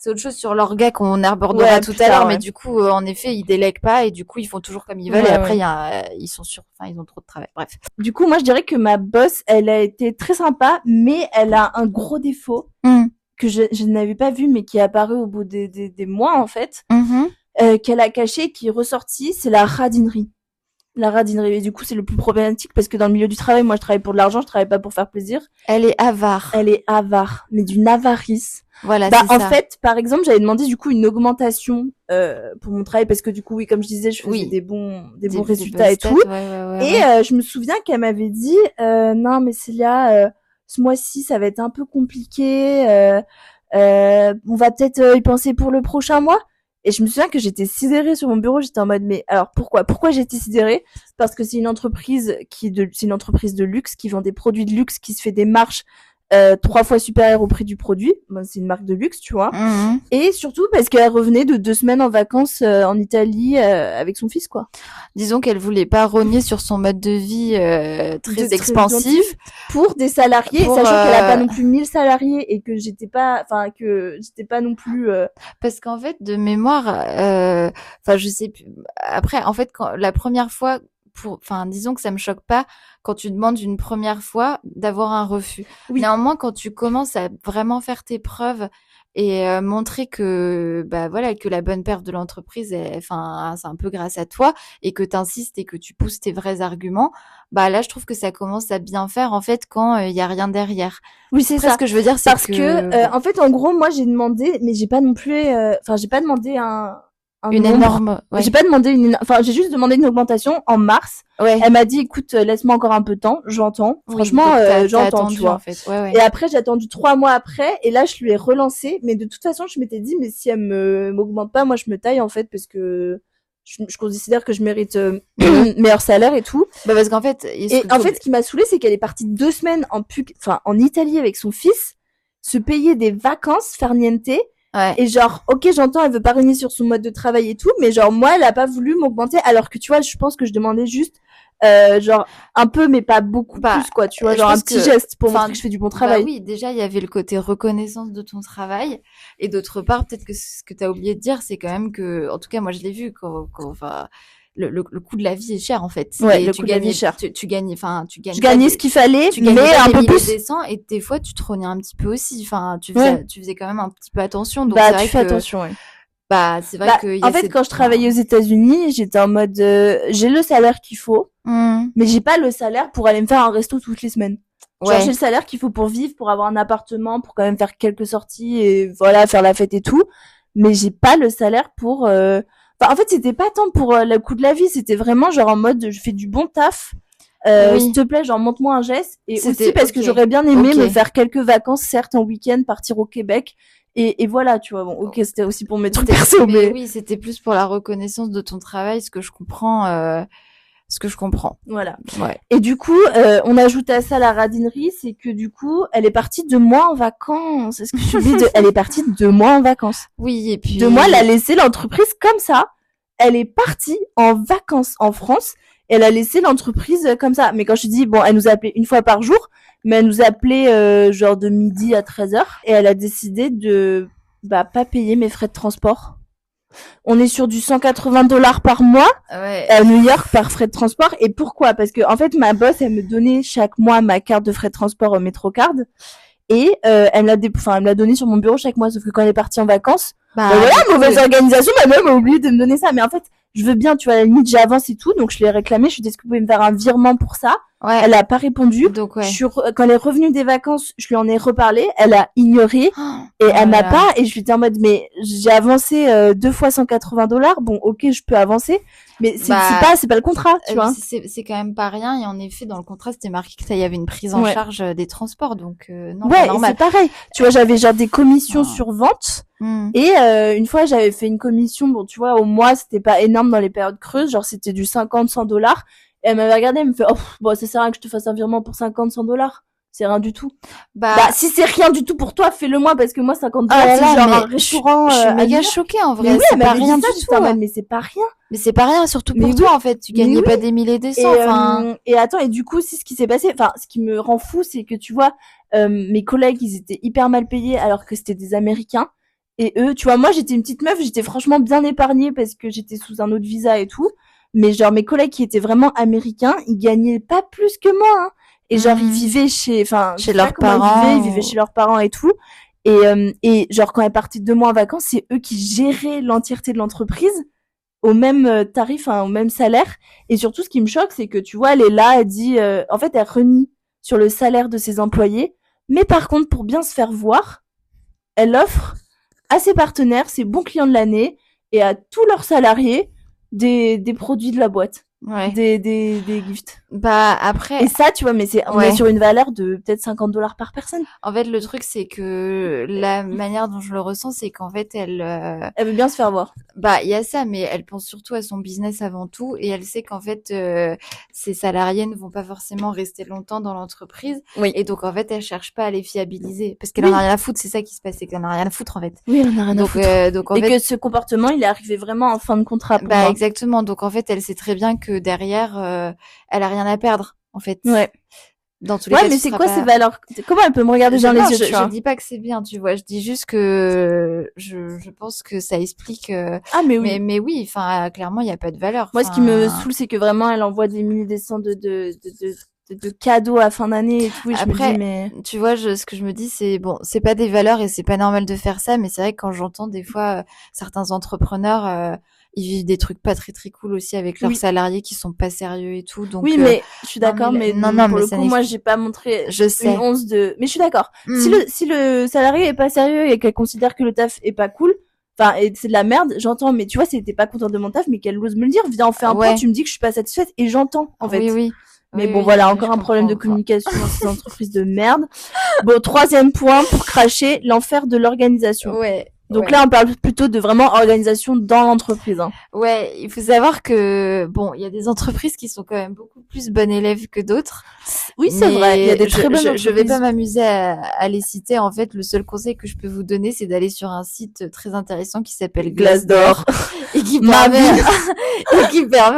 autre chose sur l'orga qu'on abordera tout à l'heure, mais du coup en effet ils délèguent pas et du coup ils font toujours comme ils veulent et après ils ont trop de travail. Bref. Du coup moi je dirais que ma boss elle a été très sympa, mais elle a un gros défaut que je n'avais pas vu mais qui est apparu au bout des mois en fait. Qu'elle a caché, qui est ressorti, c'est la radinerie. La radinerie. Et du coup, c'est le plus problématique parce que dans le milieu du travail, moi, je travaille pour de l'argent, je travaille pas pour faire plaisir. Elle est avare. Elle est avare, mais d'une avarice. Voilà, c'est en fait, par exemple, j'avais demandé du coup une augmentation pour mon travail parce que du coup, oui, comme je disais, je faisais des bons résultats et tout. Et je me souviens qu'elle m'avait dit non, mais Célia, ce mois-ci, ça va être un peu compliqué. On va peut-être y penser pour le prochain mois. Et je me souviens que j'étais sidérée sur mon bureau, j'étais en mode mais alors pourquoi j'étais sidérée? Parce que c'est une entreprise c'est une entreprise de luxe qui vend des produits de luxe, qui se fait des marches 3 fois supérieur au prix du produit. Bon, c'est une marque de luxe, tu vois. Et surtout parce qu'elle revenait de 2 semaines en vacances en Italie avec son fils, quoi. Disons qu'elle voulait pas rogner sur son mode de vie très expansif pour des salariés, sachant qu'elle a pas non plus 1000 salariés et que j'étais pas non plus parce qu'en fait de mémoire je sais plus, après en fait quand la première fois disons que ça me choque pas quand tu demandes une première fois d'avoir un refus. Oui. Néanmoins, quand tu commences à vraiment faire tes preuves et montrer que que la bonne perf de l'entreprise c'est un peu grâce à toi et que t'insistes et que tu pousses tes vrais arguments, là je trouve que ça commence à bien faire en fait quand il y a rien derrière. Oui, c'est ça. Ce que je veux dire, c'est parce que en fait en gros moi j'ai demandé, mais j'ai pas non plus j'ai pas demandé une énorme. Ouais. J'ai pas demandé j'ai juste demandé une augmentation en mars. Ouais. Elle m'a dit, écoute, laisse-moi encore un peu de temps, j'entends. Oui, franchement, j'entends, tu vois. En fait. Ouais. Et après, j'ai attendu 3 mois après, et là, je lui ai relancé. Mais de toute façon, je m'étais dit, mais si elle m'augmente pas, moi, je me taille, en fait, parce que je considère que je mérite meilleur salaire et tout. Parce qu'en fait, ce qui m'a saoulée, c'est qu'elle est partie 2 semaines en Italie avec son fils, se payer des vacances, faire niente. Ouais. Et genre, ok, j'entends, elle veut pas régner sur son mode de travail et tout, mais genre, moi, elle a pas voulu m'augmenter, alors que tu vois, je pense que je demandais juste, genre, un peu, mais pas beaucoup plus, quoi, tu vois, genre un petit geste pour montrer que je fais du bon travail. Oui, déjà, il y avait le côté reconnaissance de ton travail, et d'autre part, peut-être que ce que t'as oublié de dire, c'est quand même que, en tout cas, moi, je l'ai vu le coût de la vie est cher en fait. Ouais, le coût de la vie est cher. Tu gagnais Je gagnais ce qu'il fallait, mais un peu plus. Et des fois tu te rognais un petit peu aussi. Tu faisais quand même un petit peu attention. Donc tu fais attention. Ouais. C'est vrai que. En fait, quand je travaillais aux États-Unis, j'étais en mode, j'ai le salaire qu'il faut, mais j'ai pas le salaire pour aller me faire un resto toutes les semaines. Genre, j'ai le salaire qu'il faut pour vivre, pour avoir un appartement, pour quand même faire quelques sorties et voilà, faire la fête et tout. Mais j'ai pas le salaire pour. En fait, c'était pas tant pour le coût de la vie, c'était vraiment genre en mode je fais du bon taf. S'il te plaît, genre montre-moi un geste. Et aussi parce que j'aurais bien aimé me faire quelques vacances, certes en week-end, partir au Québec. Et voilà, tu vois. Bon, ok, c'était aussi pour mes trucs perso, mais oui, c'était plus pour la reconnaissance de ton travail, ce que je comprends. Voilà. Ouais. Et du coup, on ajoute à ça la radinerie, c'est que du coup, elle est partie 2 mois en vacances. Est-ce que je suis elle est partie 2 mois en vacances. Oui, et puis 2 mois, elle a laissé l'entreprise comme ça. Elle est partie en vacances en France. Elle a laissé l'entreprise comme ça. Mais quand je dis, bon, elle nous appelait une fois par jour, mais elle nous appelait genre de midi à 13h. Et elle a décidé de pas payer mes frais de transport. On est sur du $180 par mois à New York par frais de transport. Et pourquoi? Parce que en fait, ma boss, elle me donnait chaque mois ma carte de frais de transport Metrocard. Et elle me l'a donné sur mon bureau chaque mois. Sauf que quand elle est partie en vacances, voilà, mauvaise organisation, ma mère m'a oublié de me donner ça. Mais en fait, je veux bien, tu vois, à la limite, j'avance et tout. Donc, je l'ai réclamé. Je lui ai dit, est-ce que vous pouvez me faire un virement pour ça? Ouais. Elle a pas répondu. Donc, quand elle est revenue des vacances, je lui en ai reparlé. Elle a ignoré. Et elle m'a pas. Et je lui ai dit en mode, mais j'ai avancé 2 fois $180. Bon, ok, je peux avancer. Mais c'est pas le contrat, tu vois. C'est quand même pas rien. Et en effet, dans le contrat, c'était marqué que ça y avait une prise en charge des transports. Donc, non, ouais, normal. Et c'est pareil. Tu vois, j'avais genre des commissions sur vente. Et une fois, j'avais fait une commission, bon, tu vois, au mois, c'était pas énorme dans les périodes creuses, genre c'était du $50-100. Et elle m'avait regardé, elle me fait, ça sert à rien que je te fasse un virement pour $50-100. C'est rien du tout. Si c'est rien du tout pour toi, fais-le moi, parce que moi, $50, c'est genre un restaurant. Je suis méga choquée, en vrai. Mais oui, c'est pas rien du tout. Mais c'est pas rien. Mais c'est pas rien, surtout pour toi, en fait. Tu gagnais pas des milliers et des cents, et attends, et du coup, c'est ce qui s'est passé. Enfin, ce qui me rend fou, c'est que tu vois, mes collègues, ils étaient hyper mal payés, alors que c'était des Américains. Et eux, tu vois, moi, j'étais une petite meuf, j'étais franchement bien épargnée parce que j'étais sous un autre visa et tout. Mais genre, mes collègues qui étaient vraiment américains, ils gagnaient pas plus que moi, hein. Et genre, ils vivaient chez leurs parents. Ils vivaient chez leurs parents et tout. Et genre, quand elle partait 2 mois en vacances, c'est eux qui géraient l'entièreté de l'entreprise au même tarif, au même salaire. Et surtout, ce qui me choque, c'est que tu vois, elle est là, elle dit, en fait, elle renie sur le salaire de ses employés. Mais par contre, pour bien se faire voir, elle offre à ses partenaires, ses bons clients de l'année et à tous leurs salariés des produits de la boîte. des gifts. Bah après. Et ça, tu vois, mais on est sur une valeur de peut-être $50 par personne. En fait, le truc c'est que la manière dont je le ressens, c'est qu'en fait elle veut bien se faire voir. Bah il y a ça, mais elle pense surtout à son business avant tout, et elle sait qu'en fait ses salariés ne vont pas forcément rester longtemps dans l'entreprise. Oui. Et donc en fait elle cherche pas à les fiabiliser parce qu'elle en a rien à foutre. C'est ça qui se passe, c'est qu'elle en a rien à foutre en fait. Oui, elle en a rien à foutre. Donc en et fait, que ce comportement il est arrivé vraiment en fin de contrat. Pour bah moi. exactement. Donc en fait elle sait très bien que derrière elle a rien à perdre en fait. Ouais. Dans tous les cas, mais c'est quoi ces valeurs? Comment elle peut me regarder dans les yeux, tu vois? Je dis pas que c'est bien, tu vois. Je dis juste que je pense que ça explique. Ah mais oui. Mais oui, enfin clairement il y a pas de valeur. Moi, ce qui me saoule, c'est que vraiment elle envoie des milliers, des cents de cadeaux à fin d'année et tout. Et après, je me dis, mais tu vois, ce que je me dis, c'est bon, c'est pas des valeurs et c'est pas normal de faire ça, mais c'est vrai que quand j'entends des fois certains entrepreneurs. Ils vivent des trucs pas très très cool aussi avec leurs salariés qui sont pas sérieux et tout. Donc mais je suis d'accord, mais pour le coup, moi j'ai pas montré une once de. Mais je suis d'accord. Si le salarié est pas sérieux et qu'elle considère que le taf est pas cool, enfin et c'est de la merde, j'entends. Mais tu vois, si elle était pas contente de mon taf, mais qu'elle ose me le dire, viens on fait un point, tu me dis que je suis pas satisfaite et j'entends en fait. Oui. Mais bon, voilà, encore un problème de communication dans ces entreprises de merde. Bon, troisième point pour cracher, l'enfer de l'organisation. Donc là, on parle plutôt de vraiment organisation dans l'entreprise. Hein. Ouais, il faut savoir que bon, il y a des entreprises qui sont quand même beaucoup plus bonnes élèves que d'autres. Oui, c'est vrai. Il y a des très bonnes entreprises. Je vais pas m'amuser à les citer. En fait, le seul conseil que je peux vous donner, c'est d'aller sur un site très intéressant qui s'appelle Glassdoor et qui permet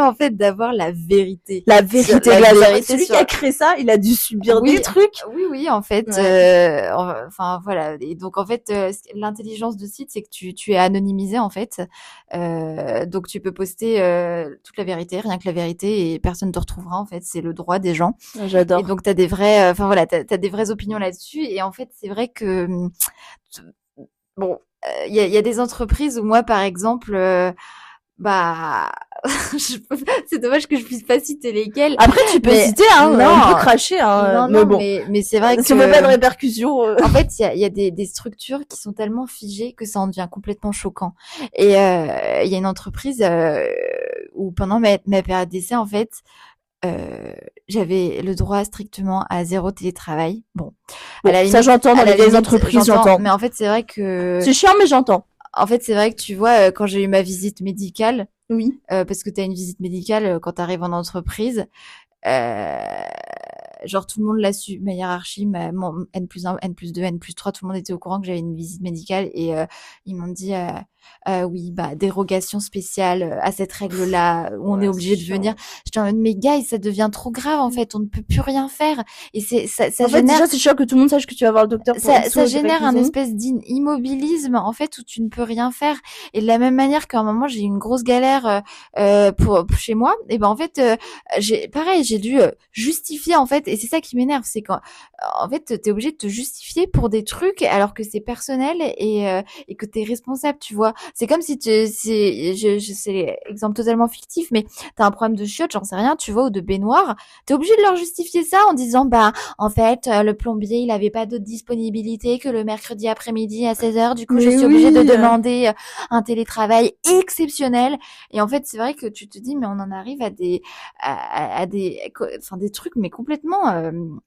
en fait d'avoir la vérité. La vérité. Celui qui a créé ça, il a dû subir des trucs. Oui, en fait. Enfin voilà. Et donc en fait, l'intelligence de site, c'est que tu es anonymisé en fait. Donc tu peux poster toute la vérité, rien que la vérité, et personne te retrouvera en fait. C'est le droit des gens. J'adore. Et donc t'as des vrais, enfin voilà, t'as des vraies opinions là-dessus. Et en fait, c'est vrai que bon, il y a des entreprises où moi, par exemple, c'est dommage que je puisse pas citer lesquelles. Après, tu peux citer, hein. On peut cracher, hein. Non, mais c'est vrai que. Si on veut pas de répercussions. En fait, il y a des structures qui sont tellement figées que ça en devient complètement choquant. Et, il y a une entreprise, où pendant ma période d'essai, en fait, j'avais le droit strictement à 0 télétravail. Bon, à la limite, ça j'entends dans les entreprises, j'entends. Mais en fait, c'est vrai que. C'est chiant, mais j'entends. En fait, c'est vrai que tu vois, quand j'ai eu ma visite médicale, oui, parce que t'as une visite médicale quand t'arrives en entreprise, genre tout le monde l'a su, ma hiérarchie, mon N+1, N+2, N+3, tout le monde était au courant que j'avais une visite médicale et ils m'ont dit oui, bah dérogation spéciale à cette règle-là où on est obligé de venir. J'étais en mode mais guys, ça devient trop grave en fait, on ne peut plus rien faire et ça en fait, déjà c'est chiant que tout le monde sache que tu vas voir le docteur. Ça génère un espèce d'immobilisme en fait où tu ne peux rien faire et de la même manière qu'à un moment j'ai eu une grosse galère pour chez moi et ben en fait j'ai dû justifier en fait et c'est ça qui m'énerve, c'est quand en fait t'es obligé de te justifier pour des trucs alors que c'est personnel et que t'es responsable, tu vois. C'est comme si c'est exemple totalement fictif, mais t'as un problème de chiottes, j'en sais rien, tu vois, ou de baignoire, t'es obligé de leur justifier ça en disant bah en fait le plombier il avait pas d'autre disponibilité que le mercredi après-midi à 16h, du coup je suis obligée de demander un télétravail exceptionnel. Et en fait c'est vrai que tu te dis mais on en arrive à des trucs mais complètement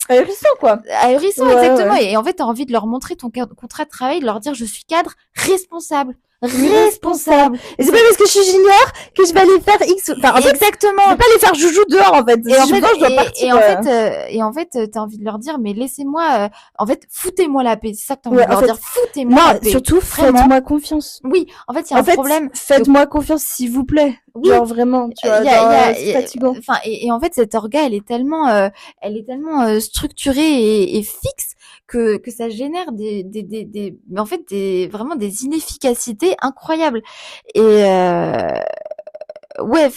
ahurissant quoi. Ahurissant, exactement. Et en fait t'as envie de leur montrer ton contrat de travail, de leur dire je suis cadre responsable. Et c'est pas parce que je suis junior que je vais aller faire X. Enfin, exactement. Je vais pas aller faire joujou dehors en fait. Et en fait, t'as envie de leur dire mais laissez-moi. En fait, foutez-moi la paix. C'est ça que t'as envie de leur dire. Foutez-moi la paix. Surtout faites-moi confiance. Oui. En fait, il y a un problème. Faites-moi confiance s'il vous plaît. Oui. Genre vraiment. Tu vois. C'est fatigant. Enfin et en fait cette orga elle est tellement structurée et fixe que ça génère mais en fait vraiment des inefficacités incroyables et ouais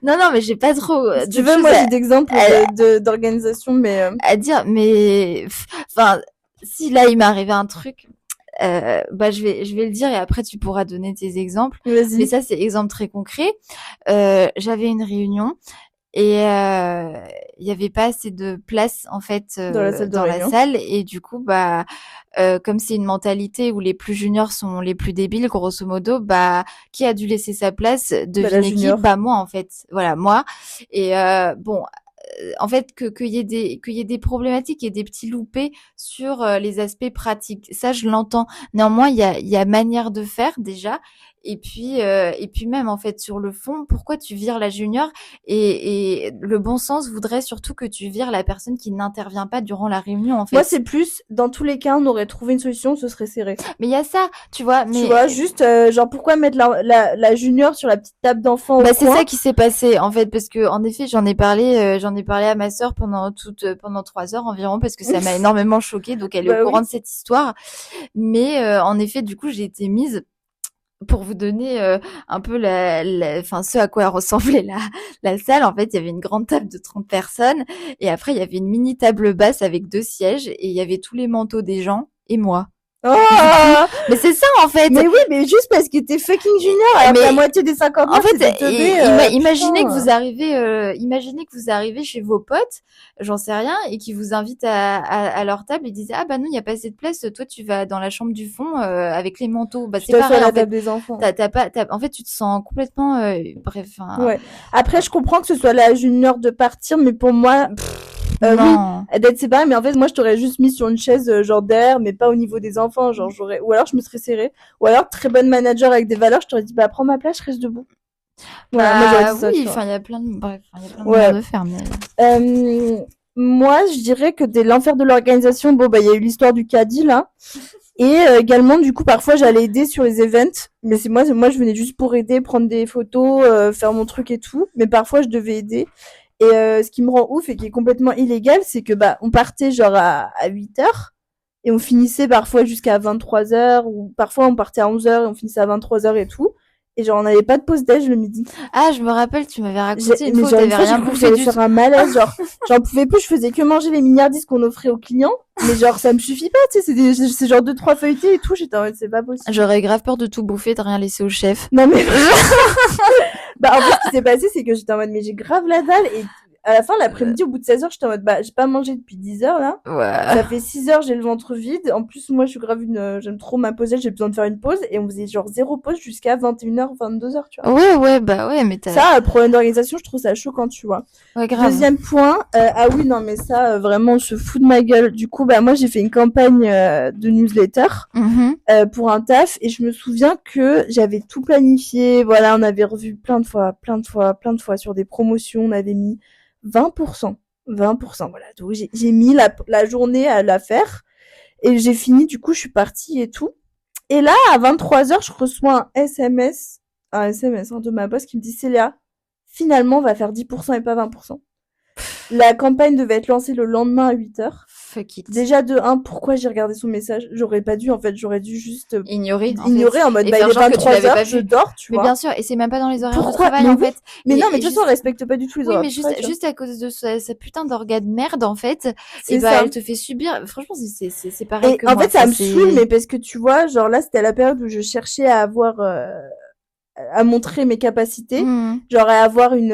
non mais j'ai pas trop si tu veux moi j'ai d'exemples d'organisation mais à dire mais enfin si là il m'est arrivé un truc je vais le dire et après tu pourras donner tes exemples. Vas-y. Mais ça c'est exemple très concret. J'avais une réunion et il y avait pas assez de place en fait Dans la salle et du coup bah comme c'est une mentalité où les plus juniors sont les plus débiles grosso modo, bah qui a dû laisser sa place, devinez qui? Bah moi en fait, voilà moi. Et bon, en fait qu'il y ait des problématiques et des petits loupés sur les aspects pratiques, ça je l'entends. Néanmoins il y a manière de faire déjà. Et puis même en fait sur le fond, pourquoi tu vires la junior? Et le bon sens voudrait surtout que tu vires la personne qui n'intervient pas durant la réunion en fait. Moi c'est plus, dans tous les cas on aurait trouvé une solution, ce serait serré. Mais il y a ça, tu vois. Mais tu vois, juste genre pourquoi mettre la junior sur la petite table d'enfant au Bah c'est coin? ça qui s'est passé en fait, parce que en effet j'en ai parlé à ma sœur pendant 3 heures environ, parce que ça m'a énormément choquée, donc elle est au courant de cette histoire. Mais en effet du coup j'ai été mise. Pour vous donner un peu enfin ce à quoi ressemblait la salle, en fait, il y avait une grande table de 30 personnes et après il y avait une mini table basse avec 2 sièges et il y avait tous les manteaux des gens et moi. Oh mais c'est ça en fait. Mais oui, mais juste parce que t'es fucking junior, alors que la moitié des 50 ans, en fait, imaginez que vous arrivez chez vos potes, j'en sais rien, et qui vous invitent à leur table et disent ah bah non il y a pas assez de place, toi tu vas dans la chambre du fond avec les manteaux. Bah c'est pareil en fait. Des enfants. En fait tu te sens complètement bref. Ouais. Après je comprends que ce soit la junior de partir, mais pour moi. Oui, d'être séparée, mais en fait, moi, je t'aurais juste mis sur une chaise, genre derrière, mais pas au niveau des enfants, genre ou alors je me serais serrée, ou alors très bonne manager avec des valeurs, je t'aurais dit, bah, prends ma place, je reste debout. Voilà, moi, j'aurais dit ça, oui, enfin, il y a plein de, manières de faire, mais... moi, je dirais que dès l'enfer de l'organisation, bon, bah, il y a eu l'histoire du caddie, là. Et également, du coup, parfois, j'allais aider sur les events, mais moi, je venais juste pour aider, prendre des photos, faire mon truc et tout, mais parfois, je devais aider. Et ce qui me rend ouf et qui est complètement illégal, c'est que bah on partait genre à 8h et on finissait parfois jusqu'à 23h ou parfois on partait à 11h et on finissait à 23h et tout. Et genre on n'avait pas de pause déj le midi. Ah, je me rappelle, tu m'avais raconté une fois, t'avais rien bouffé du tout. Faire un malaise, genre j'en pouvais plus, je faisais que manger les milliardises qu'on offrait aux clients, mais genre ça me suffit pas, tu sais, c'est genre 2-3 feuilletés et tout, j'étais en mode c'est pas possible. J'aurais grave peur de tout bouffer, de rien laisser au chef. Non mais bah en fait ce qui s'est passé c'est que j'étais en mode mais j'ai grave la dalle et à la fin l'après-midi au bout de 16h j'étais en mode bah j'ai pas mangé depuis 10h là. Ouais. Ça fait 6h, j'ai le ventre vide. En plus moi je suis grave j'aime trop m'imposer, j'ai besoin de faire une pause et on faisait genre 0 pause jusqu'à 21h 22h, tu vois. Ouais bah ouais mais ça problème d'organisation, je trouve ça choquant, tu vois. Ouais, grave. Deuxième point, ah oui non mais ça vraiment on se fout de ma gueule. Du coup bah moi j'ai fait une campagne de newsletter pour un taf et je me souviens que j'avais tout planifié, voilà, on avait revu plein de fois sur des promotions, on avait mis 20%, voilà. Donc j'ai mis la journée à la faire et j'ai fini, du coup je suis partie et tout. Et là à 23h, je reçois un SMS de ma boss qui me dit Célia, finalement on va faire 10% et pas 20%. La campagne devait être lancée le lendemain à 8h. Fuck it. Déjà de 1, pourquoi j'ai regardé son message? J'aurais pas dû, en fait, j'aurais dû juste ignorer en mode bah il est 23h, je dors, tu vois. Mais bien sûr, et c'est même pas dans les horaires de travail en fait. Mais non, mais de toute façon, on respecte pas du tout les horaires. Oui, mais juste à cause de sa putain d'orga de merde en fait, et bah elle te fait subir. Franchement, c'est pareil que moi. En fait, ça me saoule, mais parce que tu vois, genre là, c'était à la période où je cherchais à avoir à montrer mes capacités, genre à avoir une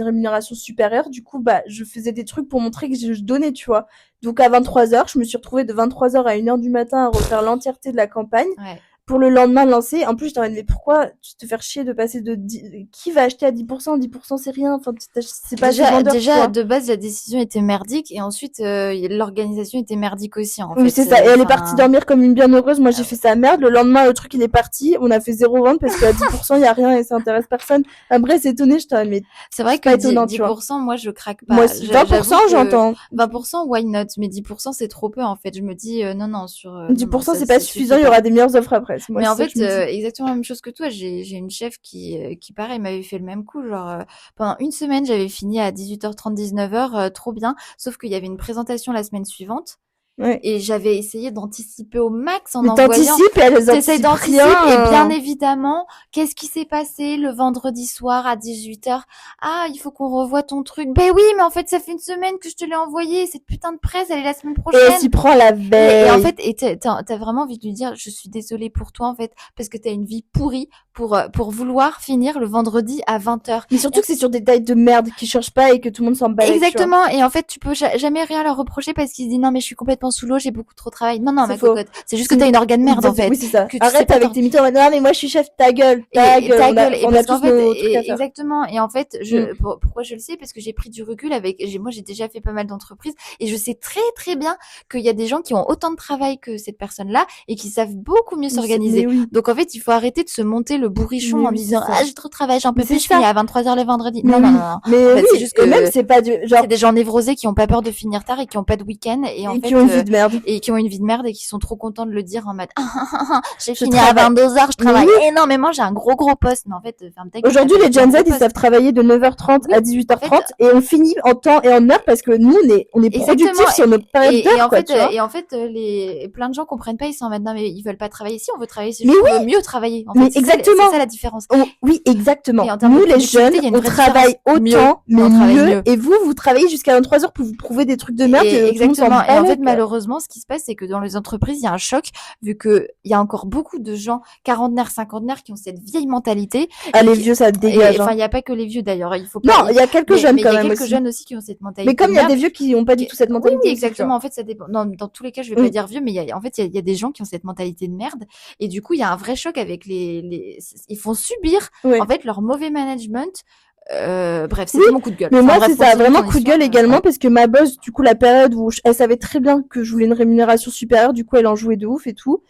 rémunération supérieure. Du coup, bah je faisais des trucs pour montrer que je donnais, tu vois. Donc à 23h, je me suis retrouvée de 23h à 1h du matin à refaire l'entièreté de la campagne. Ouais. Pour le lendemain lancer. En plus, j'étais en mode, mais pourquoi tu te faire chier de passer de 10... Qui va acheter à 10%? 10%, c'est rien. Enfin, c'est pas déjà, de base, la décision était merdique et ensuite, l'organisation était merdique aussi, en fait. Oui, c'est ça. Et elle est partie dormir comme une bienheureuse. Moi, j'ai fait sa merde. Le lendemain, le truc, il est parti. On a fait 0 vente parce qu'à 10%, il y a rien et ça intéresse personne. Après, c'est étonné. J'étais mais c'est vrai que étonnant, 10%, moi, je craque pas. Moi, 20%, j'entends. 20%, why not? Mais 10%, c'est trop peu, en fait. Je me dis, non, sur, 10%, c'est pas suffisant. Il y aura des meilleures offres après. Mais en fait, exactement la même chose que toi. J'ai une chef qui pareil, m'avait fait le même coup. Genre, pendant une semaine, j'avais fini à 18h30, 19h, trop bien. Sauf qu'il y avait une présentation la semaine suivante. Ouais. Et j'avais essayé d'anticiper au max en mais envoyant. T'anticipes et elles T'essayes anticipent d'anticiper rien. et bien évidemment, qu'est-ce qui s'est passé le vendredi soir à 18h? Ah, il faut qu'on revoie ton truc. Ben oui, mais en fait, ça fait une semaine que je te l'ai envoyé. Cette putain de presse, elle est la semaine Et prochaine. elle s'y prend la veille. Et en fait, t'as vraiment envie de lui dire, je suis désolée pour toi, en fait, parce que t'as une vie pourrie pour vouloir finir le vendredi à 20h. Mais surtout que c'est sur des tailles de merde qui cherchent pas et que tout le monde s'en bat. Exactement. Et en fait, tu peux jamais rien leur reprocher parce qu'ils se disent non, mais je suis complètement sous l'eau, j'ai beaucoup trop de travail. Non, ma cocotte. C'est juste que t'as une organe merde, en fait. Oui, c'est ça. Que arrête avec tes mythos. Non, mais moi, je suis chef, ta gueule. Ta gueule. Et on parce a tous qu'en fait, nos trucs à faire. exactement. Et en fait, pourquoi je le sais? Parce que j'ai pris du recul moi, j'ai déjà fait pas mal d'entreprises et je sais très, très bien qu'il y a des gens qui ont autant de travail que cette personne-là et qui savent beaucoup mieux s'organiser. Oui. Donc, en fait, il faut arrêter de se monter le bourrichon en disant, j'ai trop de travail, j'en peux plus, je ça. finis à 23h le vendredi. Mais non. Mais en fait, c'est juste que même, c'est pas genre. C'est des gens névrosés qui ont pas peur de finir tard et qui ont pas de week-end et en fait, qui ont une vie de merde. Et qui ont une vie de merde et qui sont trop contents de le dire en mode, j'ai fini à 22h, je travaille énormément, j'ai un gros poste. Mais en fait, ferme ta gueule. Aujourd'hui, les Gen Z, ils savent travailler de 9h30 à 18h30 et on finit en temps et en heure parce que nous, on est productifs sur notre période d'heure, et en fait, plein de gens comprennent pas, ils sont en mode, non, mais ils veulent pas travailler. Si, on veut travailler, c'est juste qu'on veut mieux travailler. En fait, c'est exactement. C'est ça la différence. Oui, exactement. Nous, les jeunes, on travaille autant, mais mieux. Et vous travaillez jusqu'à 23h pour vous prouver des trucs de merde. Exactement. Et en fait, malheureusement, ce qui se passe, c'est que dans les entreprises, il y a un choc, vu que il y a encore beaucoup de gens quarantenaires, cinquantenaires qui ont cette vieille mentalité. Ah, les vieux, ça dégage. Enfin, il y a pas que les vieux d'ailleurs. Il faut pas. Non, il y a quelques jeunes quand même aussi. Il y a quelques jeunes aussi qui ont cette mentalité. Mais comme il y a des vieux qui ont pas du tout cette mentalité. Oui, exactement. En fait, ça dépend. Non, dans tous les cas, je vais pas dire vieux, mais en fait, il y a des gens qui ont cette mentalité de merde. Et du coup, il y a un vrai choc avec ils font subir, en fait, leur mauvais management. Bref, c'est mon coup de gueule. Mais moi, c'est ça, vraiment coup de gueule également, parce que ma boss, du coup, la période où elle savait très bien que je voulais une rémunération supérieure, du coup, elle en jouait de ouf et tout.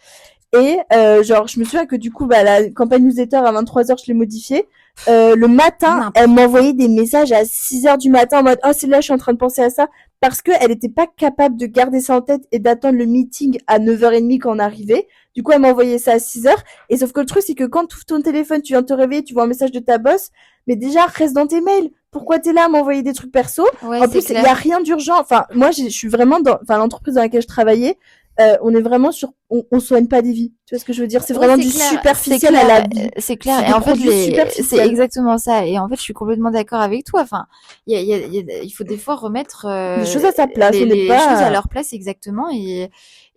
Et genre, je me souviens que du coup, la campagne newsletter à 23h, je l'ai modifiée. Le matin, elle m'envoyait des messages à 6h du matin en mode « Oh, c'est là, je suis en train de penser à ça ». Parce qu'elle était pas capable de garder ça en tête et d'attendre le meeting à 9h30 quand on arrivait. Du coup, elle m'a envoyé ça à 6h. Et sauf que le truc, c'est que quand tu ouvres ton téléphone, tu viens de te réveiller, tu vois un message de ta boss. Mais déjà, reste dans tes mails. Pourquoi t'es là à m'envoyer des trucs perso? En plus, il y a rien d'urgent. Enfin, moi, je suis vraiment l'entreprise dans laquelle je travaillais. On est vraiment on soigne pas des vies. Tu vois ce que je veux dire? C'est vraiment du superficiel à la vie. C'est clair. Et en fait, c'est exactement ça. Et en fait, je suis complètement d'accord avec toi. Enfin, il faut des fois remettre les choses à sa place. Les choses à leur place exactement.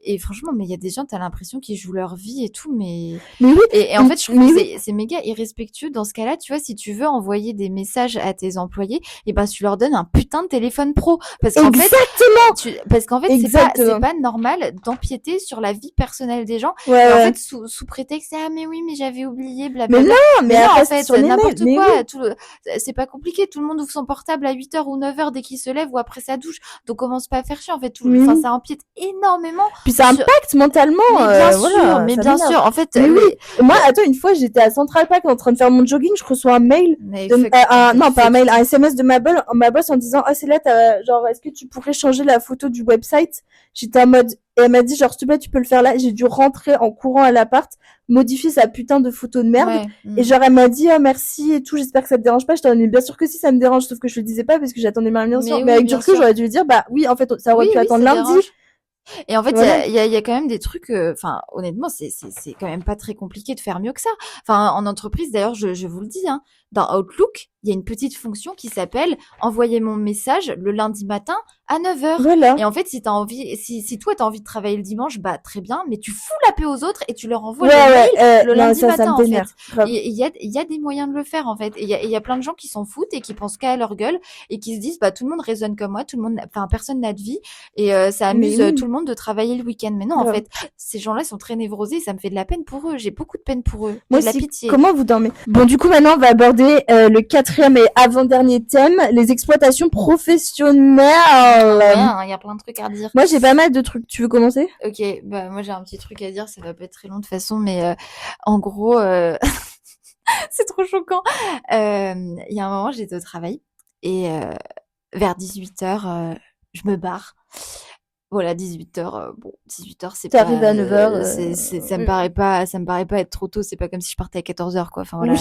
Et franchement, mais il y a des gens, t'as l'impression qu'ils jouent leur vie et tout, mais oui. Et en fait, je trouve que c'est méga irrespectueux dans ce cas-là. Tu vois, si tu veux envoyer des messages à tes employés, et ben tu leur donnes un putain de téléphone pro, parce qu'en fait, c'est pas normal d'empiéter sur la vie personnelle des gens. Ouais, en fait, sous prétexte, ah mais oui, mais j'avais oublié, blablabla. Mais non, en fait, n'importe quoi. C'est pas compliqué. Tout le monde ouvre son portable à 8h ou 9h dès qu'il se lève ou après sa douche. Donc commence pas à faire chier. En fait, enfin, ça empiète énormément. Puis ça impacte mentalement. Mais bien sûr. En fait, moi, attends, une fois, j'étais à Central Park en train de faire mon jogging, je reçois un mail, pas un mail, un SMS de ma boss en disant, c'est là, genre, est-ce que tu pourrais changer la photo du website? J'étais en mode, et elle m'a dit, genre, s'il te plaît, tu peux le faire là. J'ai dû rentrer en courant à l'appart, modifier sa putain de photo de merde. Et genre, elle m'a dit, merci et tout, j'espère que ça te dérange pas. J'étais bien sûr que si, ça me dérange, sauf que je le disais pas parce que j'attendais ma rémunération. Mais avec du recul, j'aurais dû lui dire, oui, en fait, ça aurait pu attendre lundi. Et en fait, il y a quand même des trucs, enfin, honnêtement, c'est quand même pas très compliqué de faire mieux que ça. Enfin, en entreprise, d'ailleurs, je vous le dis, hein, dans Outlook, il y a une petite fonction qui s'appelle envoyer mon message le lundi matin à 9h. Voilà. Et en fait, si t'as envie, si toi t'as envie de travailler le dimanche, très bien, mais tu fous la paix aux autres et tu leur envoies le mail le lundi matin, en fait. Il y a des moyens de le faire, en fait. Et il y a plein de gens qui s'en foutent et qui pensent qu'à leur gueule et qui se disent, tout le monde raisonne comme moi, personne n'a de vie et ça amuse tout le monde de travailler le week-end. Mais non, en fait, ces gens-là sont très névrosés et ça me fait de la peine pour eux. J'ai beaucoup de peine pour eux. Moi de la pitié. Comment vous dormez? Bon, du coup, maintenant, on va aborder le 4e et avant-dernier thème, les exploitations professionnelles. Il y a plein de trucs à dire. Moi, j'ai pas mal de trucs. Tu veux commencer? Ok, moi j'ai un petit truc à dire. Ça va pas être très long de toute façon, mais en gros, c'est trop choquant. Il y a un moment, j'étais au travail et vers 18h, je me barre. Voilà, 18h, 18h, c'est pas... T'arrives à 9h. Ça me paraît pas être trop tôt, c'est pas comme si je partais à 14h, quoi. Enfin, voilà,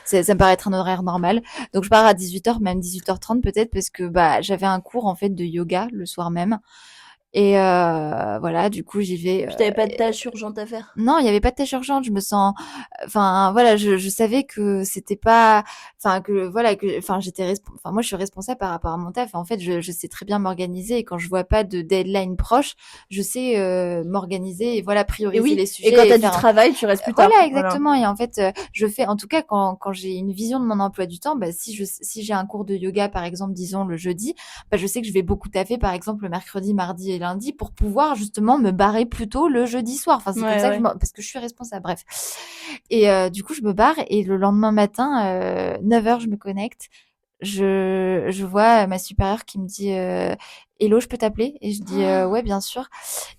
ça me paraît être un horaire normal. Donc, je pars à 18h, même 18h30 peut-être, parce que, j'avais un cours, en fait, de yoga le soir même. Et voilà, du coup, j'y vais. Puis t'avais pas de tâches urgentes à faire? Non, il y avait pas de tâches urgentes. Je me sens, enfin voilà, je savais que c'était pas, enfin que voilà que, enfin enfin moi je suis responsable par rapport à mon taf. En fait, je sais très bien m'organiser et quand je vois pas de deadline proche, je sais m'organiser et voilà Et prioriser oui, les et sujets quand t'as et du faire. travail, tu restes plus tard. Voilà, Voilà. exactement. Et en fait, je fais, en tout cas, quand j'ai une vision de mon emploi du temps, bah, si j'ai un cours de yoga, par exemple, disons le jeudi, bah, je sais que je vais beaucoup taffer, par exemple, le mercredi, mardi et lundi pour pouvoir justement me barrer plus tôt le jeudi soir. Enfin, c'est comme ça que parce que je suis responsable. Bref. Et du coup, je me barre et le lendemain matin, 9h, je me connecte. Je vois ma supérieure qui me dit Hello, je peux t'appeler? Et je dis ouais, bien sûr.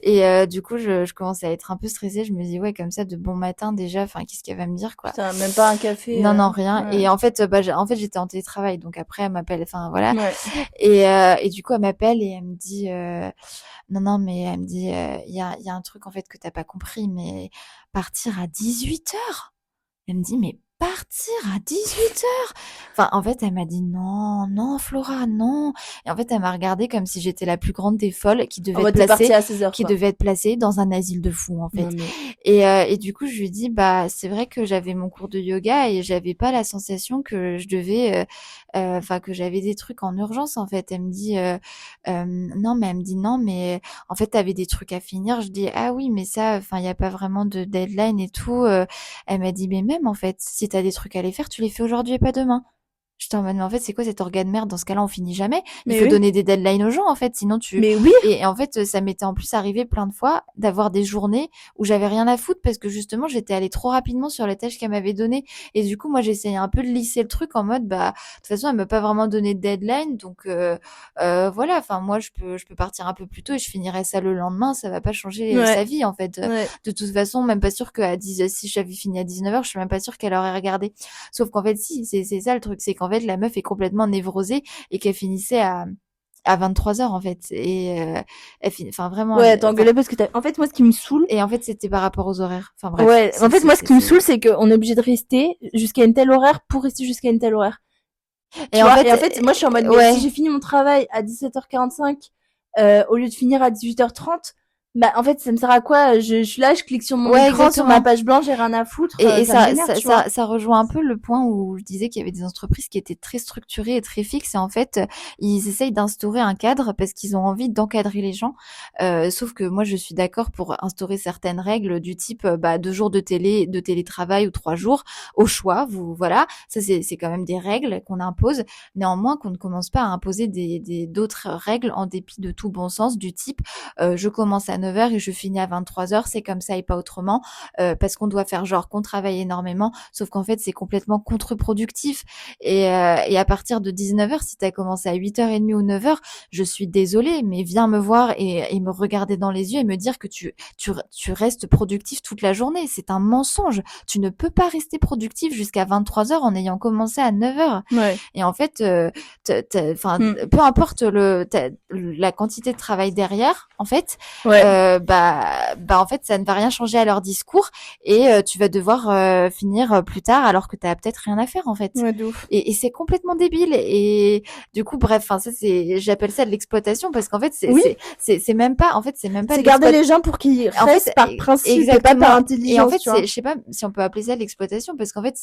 Et du coup, je commence à être un peu stressée. Je me dis ouais, comme ça, de bon matin déjà. Enfin, qu'est-ce qu'elle va me dire, quoi? Putain, même pas un café. Non, non, rien. Ouais. Et en fait, en fait, j'étais en télétravail, donc après, elle m'appelle. Enfin, voilà. Ouais. Et du coup, elle m'appelle et elle me dit non, non, mais elle me dit il y a un truc en fait que t'as pas compris, mais partir à 18h. Elle me dit mais partir à 18h. Enfin, en fait, elle m'a dit non, non, Flora, non. Et en fait, elle m'a regardée comme si j'étais la plus grande des folles qui devait être placée dans un asile de fous, en fait. Non, mais... Et du coup, je lui dis bah c'est vrai que j'avais mon cours de yoga et j'avais pas la sensation que je devais, enfin que j'avais des trucs en urgence, en fait. Elle me dit non, mais elle me dit non, mais en fait, t'avais des trucs à finir. Je dis ah oui, mais ça, enfin, il y a pas vraiment de deadline et tout. Elle m'a dit mais même en fait, si t'as des trucs à les faire, tu les fais aujourd'hui et pas demain. J'étais en mode mais en fait c'est quoi cet organe merde? Dans ce cas-là on finit jamais. Il faut donner des deadlines aux gens, en fait, sinon tu. Mais oui. Et en fait ça m'était en plus arrivé plein de fois d'avoir des journées où j'avais rien à foutre parce que justement j'étais allée trop rapidement sur les tâches qu'elle m'avait données et du coup moi j'essayais un peu de lisser le truc en mode bah de toute façon elle m'a pas vraiment donné de deadline, donc voilà, enfin moi je peux partir un peu plus tôt et je finirai ça le lendemain, ça va pas changer sa vie, en fait. De toute façon, même pas sûr si j'avais fini à 19h, je suis même pas sûre qu'elle aurait regardé. Sauf qu'en fait si, c'est ça le truc, c'est qu'en fait la meuf est complètement névrosée et qu'elle finissait à 23h, en fait. Et elle finit, enfin vraiment. Ouais, t'engueulais parce que en fait, moi, ce qui me saoule. Et en fait, c'était par rapport aux horaires. Enfin bref. Ouais, en fait, moi, ce qui me saoule, c'est qu'on est obligé de rester jusqu'à une telle horaire pour rester jusqu'à une telle horaire. Et en fait, moi, je suis en mode, mais si j'ai fini mon travail à 17h45, au lieu de finir à 18h30, bah, en fait, ça me sert à quoi? Je suis là, je clique sur mon écran, sur ma page blanche, j'ai rien à foutre. Et ça rejoint un peu le point où je disais qu'il y avait des entreprises qui étaient très structurées et très fixes. Et en fait, ils essayent d'instaurer un cadre parce qu'ils ont envie d'encadrer les gens. Sauf que moi, je suis d'accord pour instaurer certaines règles du type, 2 jours de télétravail ou 3 jours au choix. Voilà. Ça, c'est quand même des règles qu'on impose. Néanmoins, qu'on ne commence pas à imposer d'autres règles en dépit de tout bon sens du type, je commence à 9h et je finis à 23h, c'est comme ça et pas autrement, parce qu'on doit faire genre qu'on travaille énormément, sauf qu'en fait c'est complètement contre-productif. Et à partir de 19h, si t'as commencé à 8h30 ou 9h, je suis désolée, mais viens me voir et me regarder dans les yeux et me dire que tu restes productif toute la journée. C'est un mensonge. Tu ne peux pas rester productif jusqu'à 23h en ayant commencé à 9h. Ouais. Et en fait, peu importe la quantité de travail derrière, en fait, en fait, ça ne va rien changer à leur discours et tu vas devoir finir plus tard alors que t'as peut-être rien à faire, en fait. Ouais, de ouf. Et c'est complètement débile. Et du coup, bref, enfin ça j'appelle ça de l'exploitation parce qu'en fait c'est même pas, en fait c'est même pas. C'est garder les gens pour qu'ils restent par principe et pas par intelligence. Et en fait, je sais pas si on peut appeler ça de l'exploitation parce qu'en fait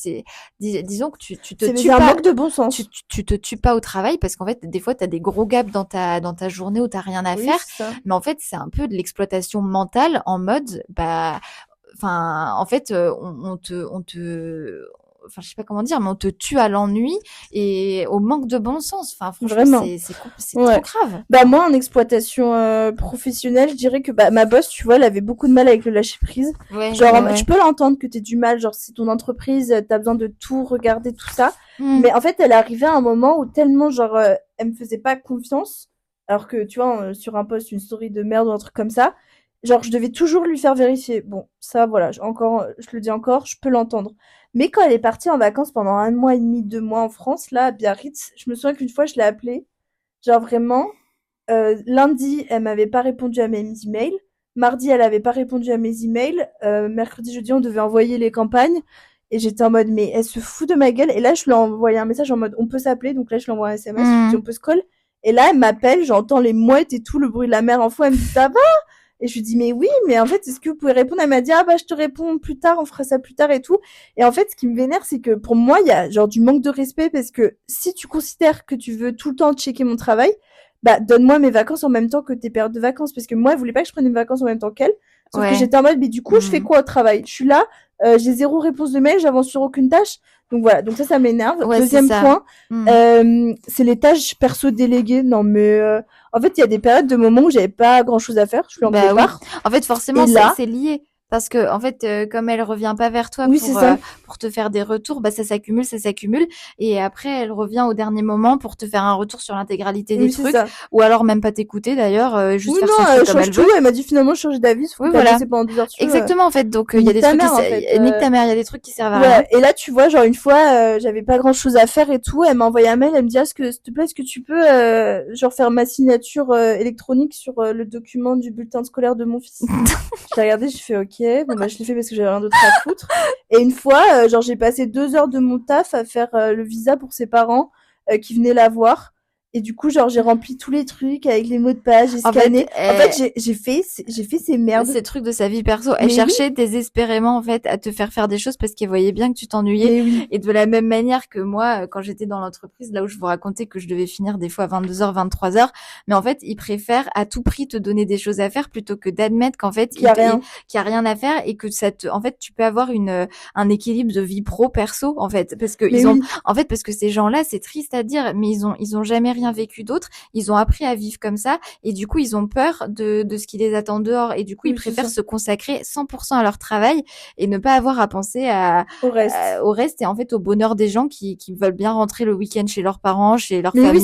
disons que tu te tues pas. C'est un manque de bon sens. Tu te tues pas au travail parce qu'en fait des fois t'as des gros gaps dans ta journée où t'as rien à faire. Mais en fait c'est un peu de l'exploitation mentale en mode en fait on te enfin je sais pas comment dire, mais on te tue à l'ennui et au manque de bon sens. Enfin franchement c'est trop grave. Bah moi en exploitation professionnelle, je dirais que ma boss, tu vois, elle avait beaucoup de mal avec le lâcher prise. Je peux l'entendre que t'aies du mal, genre c'est ton entreprise, t'as besoin de tout regarder, tout ça. Mais en fait elle est arrivée à un moment où tellement genre elle me faisait pas confiance, alors que tu vois sur un post une story de merde ou un truc comme ça, genre je devais toujours lui faire vérifier. Bon ça voilà, je le dis encore, je peux l'entendre. Mais quand elle est partie en vacances pendant 1 mois et demi, 2 mois en France, là, à Biarritz, je me souviens qu'une fois, je l'ai appelée. Genre vraiment, lundi, elle m'avait pas répondu à mes emails. Mardi, elle avait pas répondu à mes emails. Mercredi, jeudi, on devait envoyer les campagnes. Et j'étais en mode, mais elle se fout de ma gueule. Et là, je lui ai envoyé un message en mode, on peut s'appeler. Donc là, je lui ai envoyé un SMS. Je lui ai dit, on peut se call. Et là, elle m'appelle, j'entends les mouettes et tout, le bruit de la mer en fond. Elle me dit, ça va? Et je lui dis, mais oui, mais en fait, est-ce que vous pouvez répondre? Elle m'a dit, ah bah, je te réponds plus tard, on fera ça plus tard et tout. Et en fait, ce qui me vénère, c'est que pour moi, il y a genre du manque de respect parce que si tu considères que tu veux tout le temps checker mon travail, bah, donne-moi mes vacances en même temps que tes périodes de vacances. Parce que moi, elle voulait pas que je prenne mes vacances en même temps qu'elle. Sauf que j'étais en mode, mais du coup, je fais quoi au travail? Je suis là, j'ai 0 réponse de mail, j'avance sur aucune tâche. Donc voilà, donc ça m'énerve. Deuxième point, c'est les tâches perso déléguées. Non mais en fait, il y a des périodes de moments où j'avais pas grand-chose à faire, je suis en départ. Oui. En fait, forcément, c'est lié. Parce que en fait, comme elle revient pas vers toi pour te faire des retours, bah ça s'accumule, et après elle revient au dernier moment pour te faire un retour sur l'intégralité des trucs, ou alors même pas t'écouter d'ailleurs, juste faire son truc comme elle veut. Elle m'a dit finalement changer d'avis, oui voilà. Pendant 2 heures. Exactement en fait, donc il y a des trucs nique ta mère, il y a des trucs qui servent à rien. Et là tu vois, genre une fois, j'avais pas grand chose à faire et tout, elle m'a envoyé un mail, elle me dit s'il te plaît, est-ce que tu peux genre faire ma signature électronique sur le document du bulletin scolaire de mon fils. Je l'ai regardé, j'ai fait ok. Bon bah je l'ai fait parce que j'avais rien d'autre à foutre. Et une fois, genre j'ai passé 2 heures de mon taf à faire le visa pour ses parents qui venaient la voir. Et du coup, genre j'ai rempli tous les trucs avec les mots de passe, j'ai scanné. En fait, j'ai fait ces merdes. Ces trucs de sa vie perso. Elle cherchait désespérément en fait à te faire des choses parce qu'elle voyait bien que tu t'ennuyais. Oui. Et de la même manière que moi, quand j'étais dans l'entreprise, là où je vous racontais que je devais finir des fois à 22h, 23h, mais en fait, ils préfèrent à tout prix te donner des choses à faire plutôt que d'admettre qu'en fait, qu'il y a rien à faire et que en fait, tu peux avoir un équilibre de vie pro perso en fait, parce que parce que ces gens-là, c'est triste à dire, mais ils ont jamais rien vécu d'autre, ils ont appris à vivre comme ça et du coup ils ont peur de ce qui les attend dehors et du coup ils préfèrent se consacrer 100% à leur travail et ne pas avoir à penser au reste et en fait au bonheur des gens qui veulent bien rentrer le week-end chez leurs parents, chez leur famille,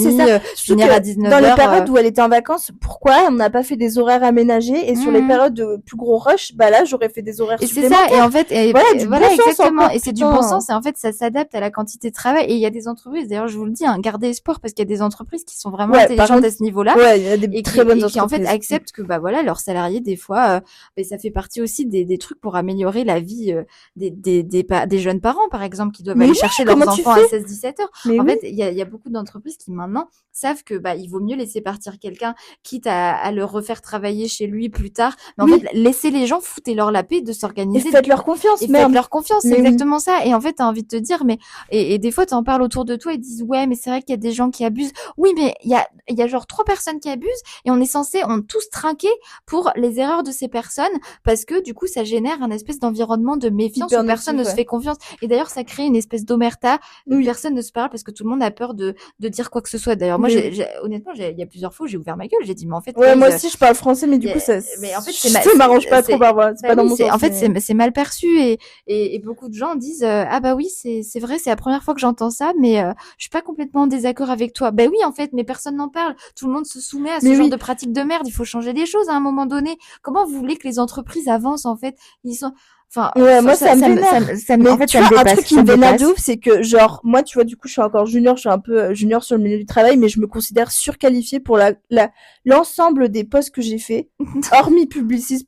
finir à 19h. Dans les périodes où elle était en vacances, pourquoi on n'a pas fait des horaires aménagés et sur les périodes de plus gros rush, bah là j'aurais fait des horaires supplémentaires. Et c'est ça, et en fait voilà exactement, et c'est du bon sens et en fait ça s'adapte à la quantité de travail et il y a des entreprises, d'ailleurs je vous le dis, gardez espoir parce qu'il y a des entreprises qui sont vraiment intelligentes à ce niveau-là, il y a des très bonnes entreprises qui en fait acceptent que bah voilà leurs salariés des fois ça fait partie aussi des trucs pour améliorer la vie des jeunes parents par exemple qui doivent aller chercher leurs enfants à 16-17 heures. En fait il y a beaucoup d'entreprises qui maintenant savent que bah il vaut mieux laisser partir quelqu'un quitte à le refaire travailler chez lui plus tard, mais en fait laisser les gens, foutez-leur la paix de s'organiser, faites-leur confiance, c'est exactement ça. Et en fait t'as envie de te dire mais et des fois t'en parles autour de toi et ils disent ouais mais c'est vrai qu'il y a des gens qui abusent. Oui, mais il y a genre 3 personnes qui abusent et on tous trinqué pour les erreurs de ces personnes parce que du coup ça génère un espèce d'environnement de méfiance où personne ne se fait confiance et d'ailleurs ça crée une espèce d'omerta où personne ne se parle parce que tout le monde a peur de dire quoi que ce soit. D'ailleurs moi honnêtement il y a plusieurs fois où j'ai ouvert ma gueule, j'ai dit mais en fait moi aussi je parle français mais du coup ça m'arrange pas trop c'est pas dans mon sens. En fait c'est mal perçu et beaucoup de gens disent ah bah oui c'est vrai, c'est la première fois que j'entends ça mais je suis pas complètement en désaccord avec toi. Ben oui en fait, mais personne n'en parle. Tout le monde se soumet à ce genre de pratiques de merde. Il faut changer les choses à un moment donné. Comment vous voulez que les entreprises avancent en fait? Moi ça me vénère. En fait, tu vois, un truc qui me vénère de ouf, c'est que genre moi tu vois du coup je suis encore junior, je suis un peu junior sur le milieu du travail, mais je me considère surqualifiée pour l'ensemble des postes que j'ai fait, hormis publiciste,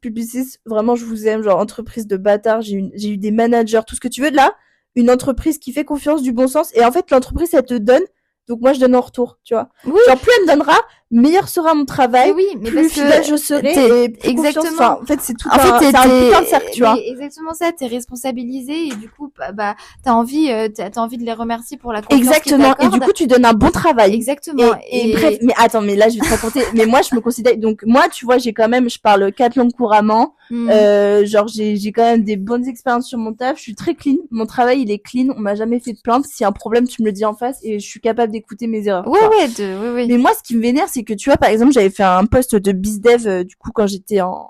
vraiment je vous aime, genre entreprise de bâtard, j'ai eu des managers, tout ce que tu veux de là, une entreprise qui fait confiance, du bon sens, et en fait l'entreprise elle te donne. Donc moi je donne en retour, tu vois. Genre plus elle me donnera, meilleur sera mon travail, mais plus fidèle je serai et plus exactement. En fait c'est tout c'est un putain de cercle, tu vois. Exactement ça, t'es responsabilisé et du coup bah t'as envie de les remercier pour la confiance qu'ils t'accordent. Et du coup tu donnes un bon travail. Exactement. Et bref, mais attends, mais là je vais te raconter. Mais moi je me considère, donc moi tu vois je parle 4 langues couramment. Genre j'ai quand même des bonnes expériences sur mon taf, je suis très clean, mon travail il est clean, on m'a jamais fait de plainte, s'il y a un problème tu me le dis en face et je suis capable d'écouter mes erreurs. Oui. Mais moi ce qui me vénère c'est que tu vois par exemple j'avais fait un poste de bizdev du coup quand j'étais en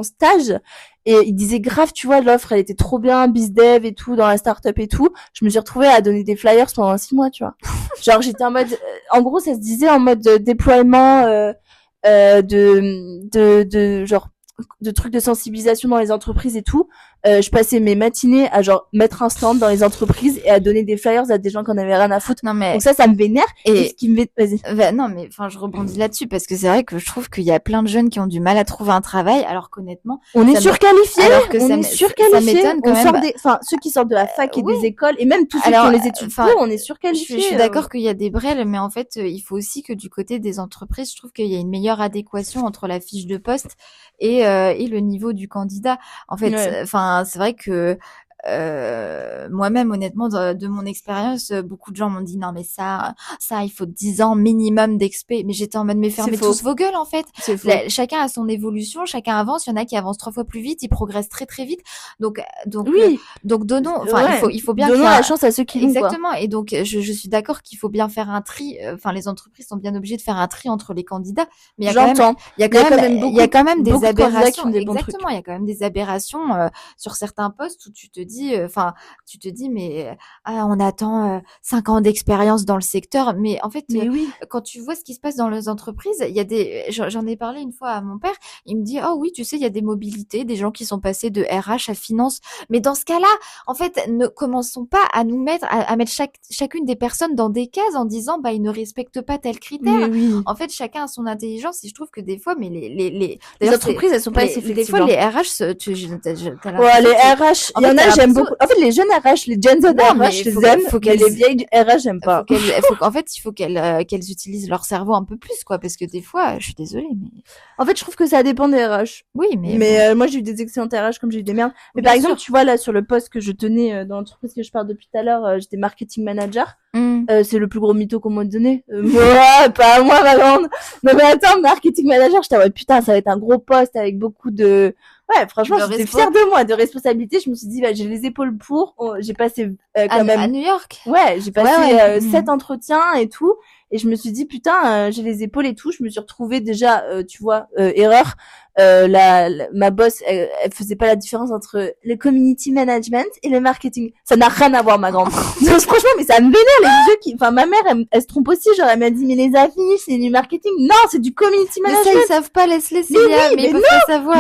stage et il disait grave tu vois l'offre elle était trop bien bizdev et tout dans la start-up et tout, je me suis retrouvée à donner des flyers pendant 6 mois tu vois. Genre j'étais en mode en gros ça se disait en mode déploiement de genre de trucs de sensibilisation dans les entreprises et tout. Je passais mes matinées à genre mettre un stand dans les entreprises et à donner des flyers à des gens qui en avaient rien à foutre. Non, mais... Donc ça me vénère. Et ce qui me vas-y. Non, mais enfin, je rebondis là-dessus parce que c'est vrai que je trouve qu'il y a plein de jeunes qui ont du mal à trouver un travail, alors qu'honnêtement, on est surqualifiés. Alors que ça m'étonne quand même. Ceux qui sortent de la fac et des écoles, et même tous ceux qui ont les études pro, on est surqualifiés. Je suis d'accord qu'il y a des brels, mais en fait, il faut aussi que du côté des entreprises, je trouve qu'il y a une meilleure adéquation entre la fiche de poste et le niveau du candidat. En fait, enfin, c'est vrai que moi-même, honnêtement, de mon expérience, beaucoup de gens m'ont dit non mais ça, il faut 10 ans minimum d'expé. Mais j'étais en mode mais fermez tous vos gueules en fait. Chacun a son évolution, chacun avance. Il y en a qui avancent 3 fois plus vite, ils progressent très très vite. Donc oui. Donc donnons, enfin il faut bien donnons la chance à ceux qui exactement. Et donc je suis d'accord qu'il faut bien faire un tri. Enfin les entreprises sont bien obligées de faire un tri entre les candidats. Mais il y a quand même des aberrations. Exactement, il y a quand même des aberrations sur certains postes où tu te dis mais on attend 5 ans d'expérience dans le secteur, mais en fait quand tu vois ce qui se passe dans les entreprises, il y a j'en ai parlé une fois à mon père, il me dit oh oui tu sais il y a des mobilités, des gens qui sont passés de RH à finance, mais dans ce cas-là en fait ne commençons pas à nous mettre à mettre chacune des personnes dans des cases en disant bah ils ne respectent pas tel critère. En fait chacun a son intelligence et je trouve que des fois mais les entreprises elles sont pas assez flexibles. Des fois les RH les RH il y en a j'aime beaucoup. En fait, les jeunes RH, les Gen Z RH, je les aime. Mais les vieilles RH, j'aime pas. En fait, il faut qu'elles utilisent leur cerveau un peu plus, quoi, parce que des fois, je suis désolée, mais. En fait, je trouve que ça dépend des RH. Oui, mais. Mais moi, j'ai eu des excellentes RH comme j'ai eu des merdes. Mais par exemple, tu vois là sur le poste que je tenais dans l'entreprise que je parle depuis tout à l'heure, j'étais marketing manager. C'est le plus gros mytho qu'on m'a donné. Moi, pas moi, ma grande. Non mais attends, marketing manager, j'étais en mode putain, ça va être un gros poste avec beaucoup de. Ouais, franchement, j'étais fière de moi, de responsabilité. Je me suis dit, bah, j'ai les épaules pour. J'ai passé quand même à New York. Ouais, j'ai passé 7 entretiens et tout. Et je me suis dit, putain, j'ai les épaules et tout. Je me suis retrouvée déjà, tu vois, erreur. Ma boss, elle faisait pas la différence entre le community management et le marketing. Ça n'a rien à voir, ma grande. Donc, franchement, mais ça me vénère les yeux enfin, ma mère, elle se trompe aussi. Genre, elle m'a dit, mais les affiches, c'est du marketing. Non, c'est du community management. Mais ça, ils savent pas, laisse-les, mais ils peuvent pas savoir.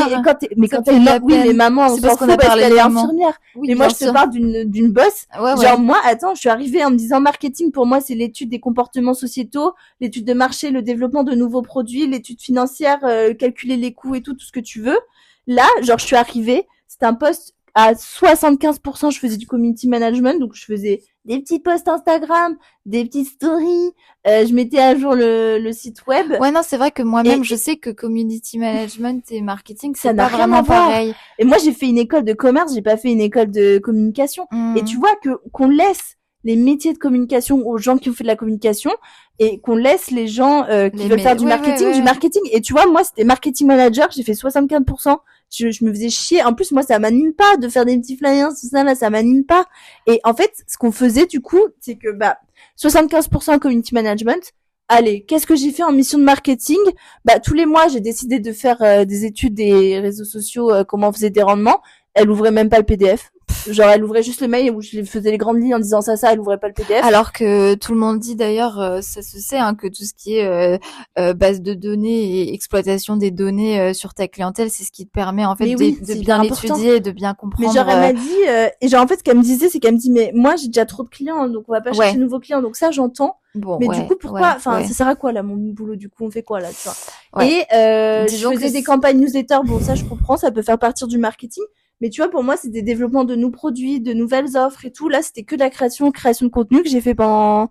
Mais maman, on s'en fout parce qu'elle est infirmière. Mais moi, je te parle d'une boss. Genre, moi, attends, je suis arrivée en me disant marketing, pour moi, c'est l'étude des comportements sociétaux, l'étude de marché, le développement de nouveaux produits, l'étude financière, calculer les coûts et tout ce que tu veux. Là, genre, je suis arrivée, c'était un poste à 75%, je faisais du community management, donc je faisais des petits posts Instagram, des petites stories, je mettais à jour le site web. Ouais, non, c'est vrai que moi-même, je sais que community management et marketing, ça n'a pas vraiment pareil. Et moi, j'ai fait une école de commerce, j'ai pas fait une école de communication. Et tu vois qu'on laisse les métiers de communication aux gens qui ont fait de la communication et qu'on laisse les gens qui veulent faire du marketing, du marketing. Et tu vois, moi, c'était marketing manager, j'ai fait 75%. Je me faisais chier. En plus, moi, ça m'anime pas de faire des petits flyers, tout ça, là, ça m'anime pas. Et en fait, ce qu'on faisait, du coup, c'est que, 75% community management. Allez, qu'est-ce que j'ai fait en mission de marketing? Tous les mois, j'ai décidé de faire des études des réseaux sociaux, comment on faisait des rendements. Elle ouvrait même pas le PDF. Genre, elle ouvrait juste le mail où je faisais les grandes lignes en disant ça, elle ouvrait pas le PDF. Alors que tout le monde dit d'ailleurs, ça se sait, que tout ce qui est base de données et exploitation des données sur ta clientèle, c'est ce qui te permet en fait de bien l'étudier et de bien comprendre. Mais genre, elle m'a dit, et genre en fait, ce qu'elle me disait, c'est qu'elle me dit, mais moi j'ai déjà trop de clients, donc on va pas chercher de nouveaux clients, donc ça j'entends. Bon, mais du coup, pourquoi, ça sert à quoi là mon boulot, du coup on fait quoi là, tu vois. Et je faisais des campagnes newsletter, bon ça je comprends, ça peut faire partie du marketing. Mais tu vois, pour moi, c'est des développements de nouveaux produits, de nouvelles offres et tout. Là, c'était que de la création de contenu que j'ai fait pendant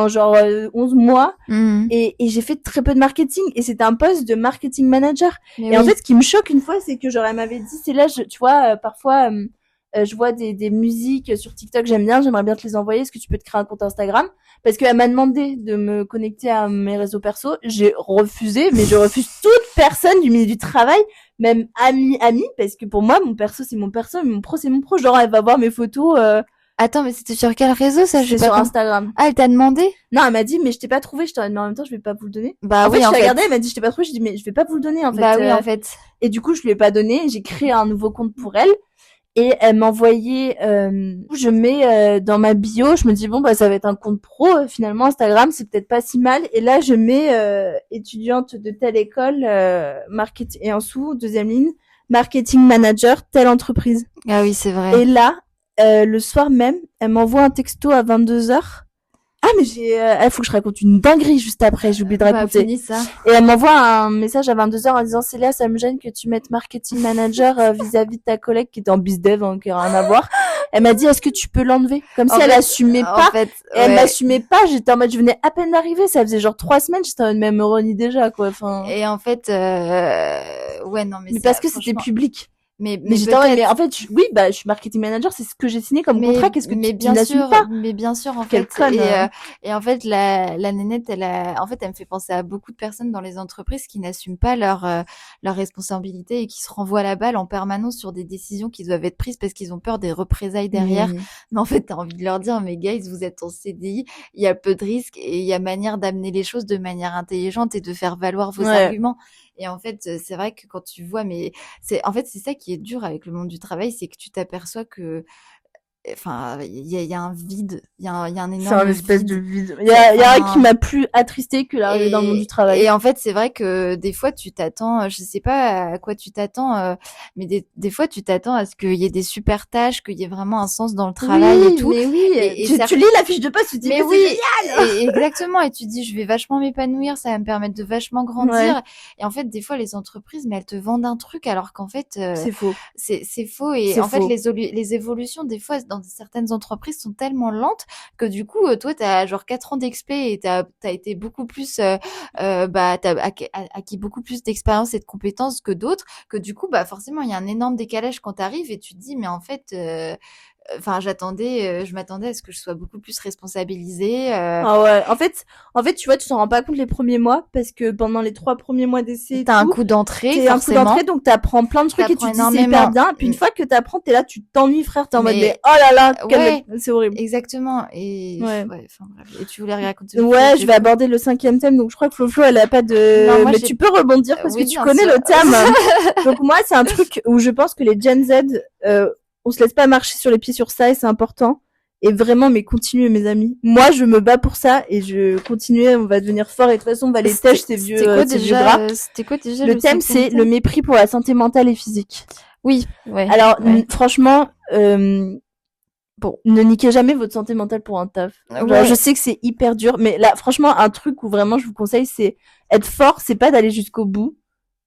genre 11 mois. Et j'ai fait très peu de marketing. Et c'était un poste de marketing manager. Mais en fait, ce qui me choque une fois, c'est que genre, elle m'avait dit, c'est là, tu vois, parfois, je vois des musiques sur TikTok, j'aimerais bien te les envoyer. Est-ce que tu peux te créer un compte Instagram? Parce qu'elle m'a demandé de me connecter à mes réseaux perso. J'ai refusé, mais je refuse toute personne du milieu du travail, même ami, parce que pour moi, mon perso, c'est mon perso, mais mon pro, c'est mon pro. Genre, elle va voir mes photos, Attends, mais c'était sur quel réseau, ça? C'est sur Instagram. Ah, elle t'a demandé? Non, elle m'a dit, mais je t'ai pas trouvé, mais en même temps, je vais pas vous le donner. En fait, je l'ai regardé, elle m'a dit, je t'ai pas trouvé, je dis, mais je vais pas vous le donner, en fait. Oui, en fait. Et du coup, je lui ai pas donné, j'ai créé un nouveau compte pour elle. Et elle m'envoyait, je mets dans ma bio, je me dis bon bah ça va être un compte pro, finalement Instagram c'est peut-être pas si mal, et là je mets étudiante de telle école, marketing, et en dessous, deuxième ligne, marketing manager, telle entreprise. Ah oui, c'est vrai. Et là, le soir même, elle m'envoie un texto à 22h. Ah mais il faut que je raconte une dinguerie juste après, j'ai oublié de raconter. Fini ça. Et elle m'envoie un message à 22h en disant Célia, ça me gêne que tu mettes marketing manager vis-à-vis de ta collègue qui était en bizdev, qui a rien à voir. Elle m'a dit est-ce que tu peux l'enlever, comme si elle assumait pas. Et elle m'assumait pas, j'étais en mode je venais à peine d'arriver, ça faisait genre 3 semaines, j'étais en mode même me renie déjà quoi. Enfin. Et en fait ouais non mais parce que c'était public. Mais j'étais en fait oui bah je suis marketing manager, c'est ce que j'ai signé comme contrat, qu'est-ce que tu n'assumes pas? Mais bien sûr en Quelle fait conne, et en fait la nénette elle me fait penser à beaucoup de personnes dans les entreprises qui n'assument pas leur responsabilité et qui se renvoient la balle en permanence sur des décisions qui doivent être prises parce qu'ils ont peur des représailles derrière. Mais en fait t'as envie de leur dire mais guys, vous êtes en CDI, il y a peu de risques et il y a manière d'amener les choses de manière intelligente et de faire valoir vos arguments. Et en fait, c'est vrai que quand tu vois, c'est ça qui est dur avec le monde du travail, c'est que tu t'aperçois que, enfin, il y a un vide, il y a un énorme vide. C'est un espèce de vide. Il y a rien qui m'a plus attristé que l'arrivée dans le monde du travail. Et en fait, c'est vrai que des fois, tu t'attends, je sais pas à quoi tu t'attends, mais des fois, tu t'attends à ce qu'il y ait des super tâches, qu'il y ait vraiment un sens dans le travail et tout. Mais oui, et tu lis la fiche de poste, tu te dis, mais oui, c'est génial! Exactement, et tu te dis, je vais vachement m'épanouir, ça va me permettre de vachement grandir. Ouais. Et en fait, des fois, les entreprises, mais elles te vendent un truc, alors qu'en fait, c'est faux. C'est faux. Et en fait, les évolutions, des fois, dans certaines entreprises sont tellement lentes que du coup, toi, t'as genre 4 ans d'expé et t'as été beaucoup plus, t'as acquis beaucoup plus d'expérience et de compétences que d'autres, que du coup, bah, forcément, il y a un énorme décalage quand t'arrives et tu te dis, mais en fait, je m'attendais à ce que je sois beaucoup plus responsabilisée. Ah ouais. En fait, tu vois, tu t'en rends pas compte les premiers mois parce que pendant les 3 premiers mois d'essai, t'as un coup d'entrée, forcément. Donc t'apprends plein de trucs et tu te dis c'est hyper bien. Et puis une fois que t'apprends, t'es là, tu t'ennuies, frère, t'es en mode mais oh là là, c'est horrible. Exactement. Et bref. Et tu voulais raconter? Ouais, je vais aborder le 5e thème. Donc je crois que Flo, elle a pas de. Non, mais tu peux rebondir parce que tu connais le thème. Donc moi, c'est un truc où je pense que les Gen Z on se laisse pas marcher sur les pieds sur ça et c'est important. Et vraiment, mais continuez, mes amis. Moi, je me bats pour ça et je continue, on va devenir fort et de toute façon, on va les tâches, ces vieux gras. C'était quoi déjà le thème, c'est le mépris pour la santé mentale et physique. Oui, ouais. Alors, franchement, bon, ne niquez jamais votre santé mentale pour un taf. Genre, je sais que c'est hyper dur, mais là, franchement, un truc où vraiment je vous conseille, c'est être fort, c'est pas d'aller jusqu'au bout.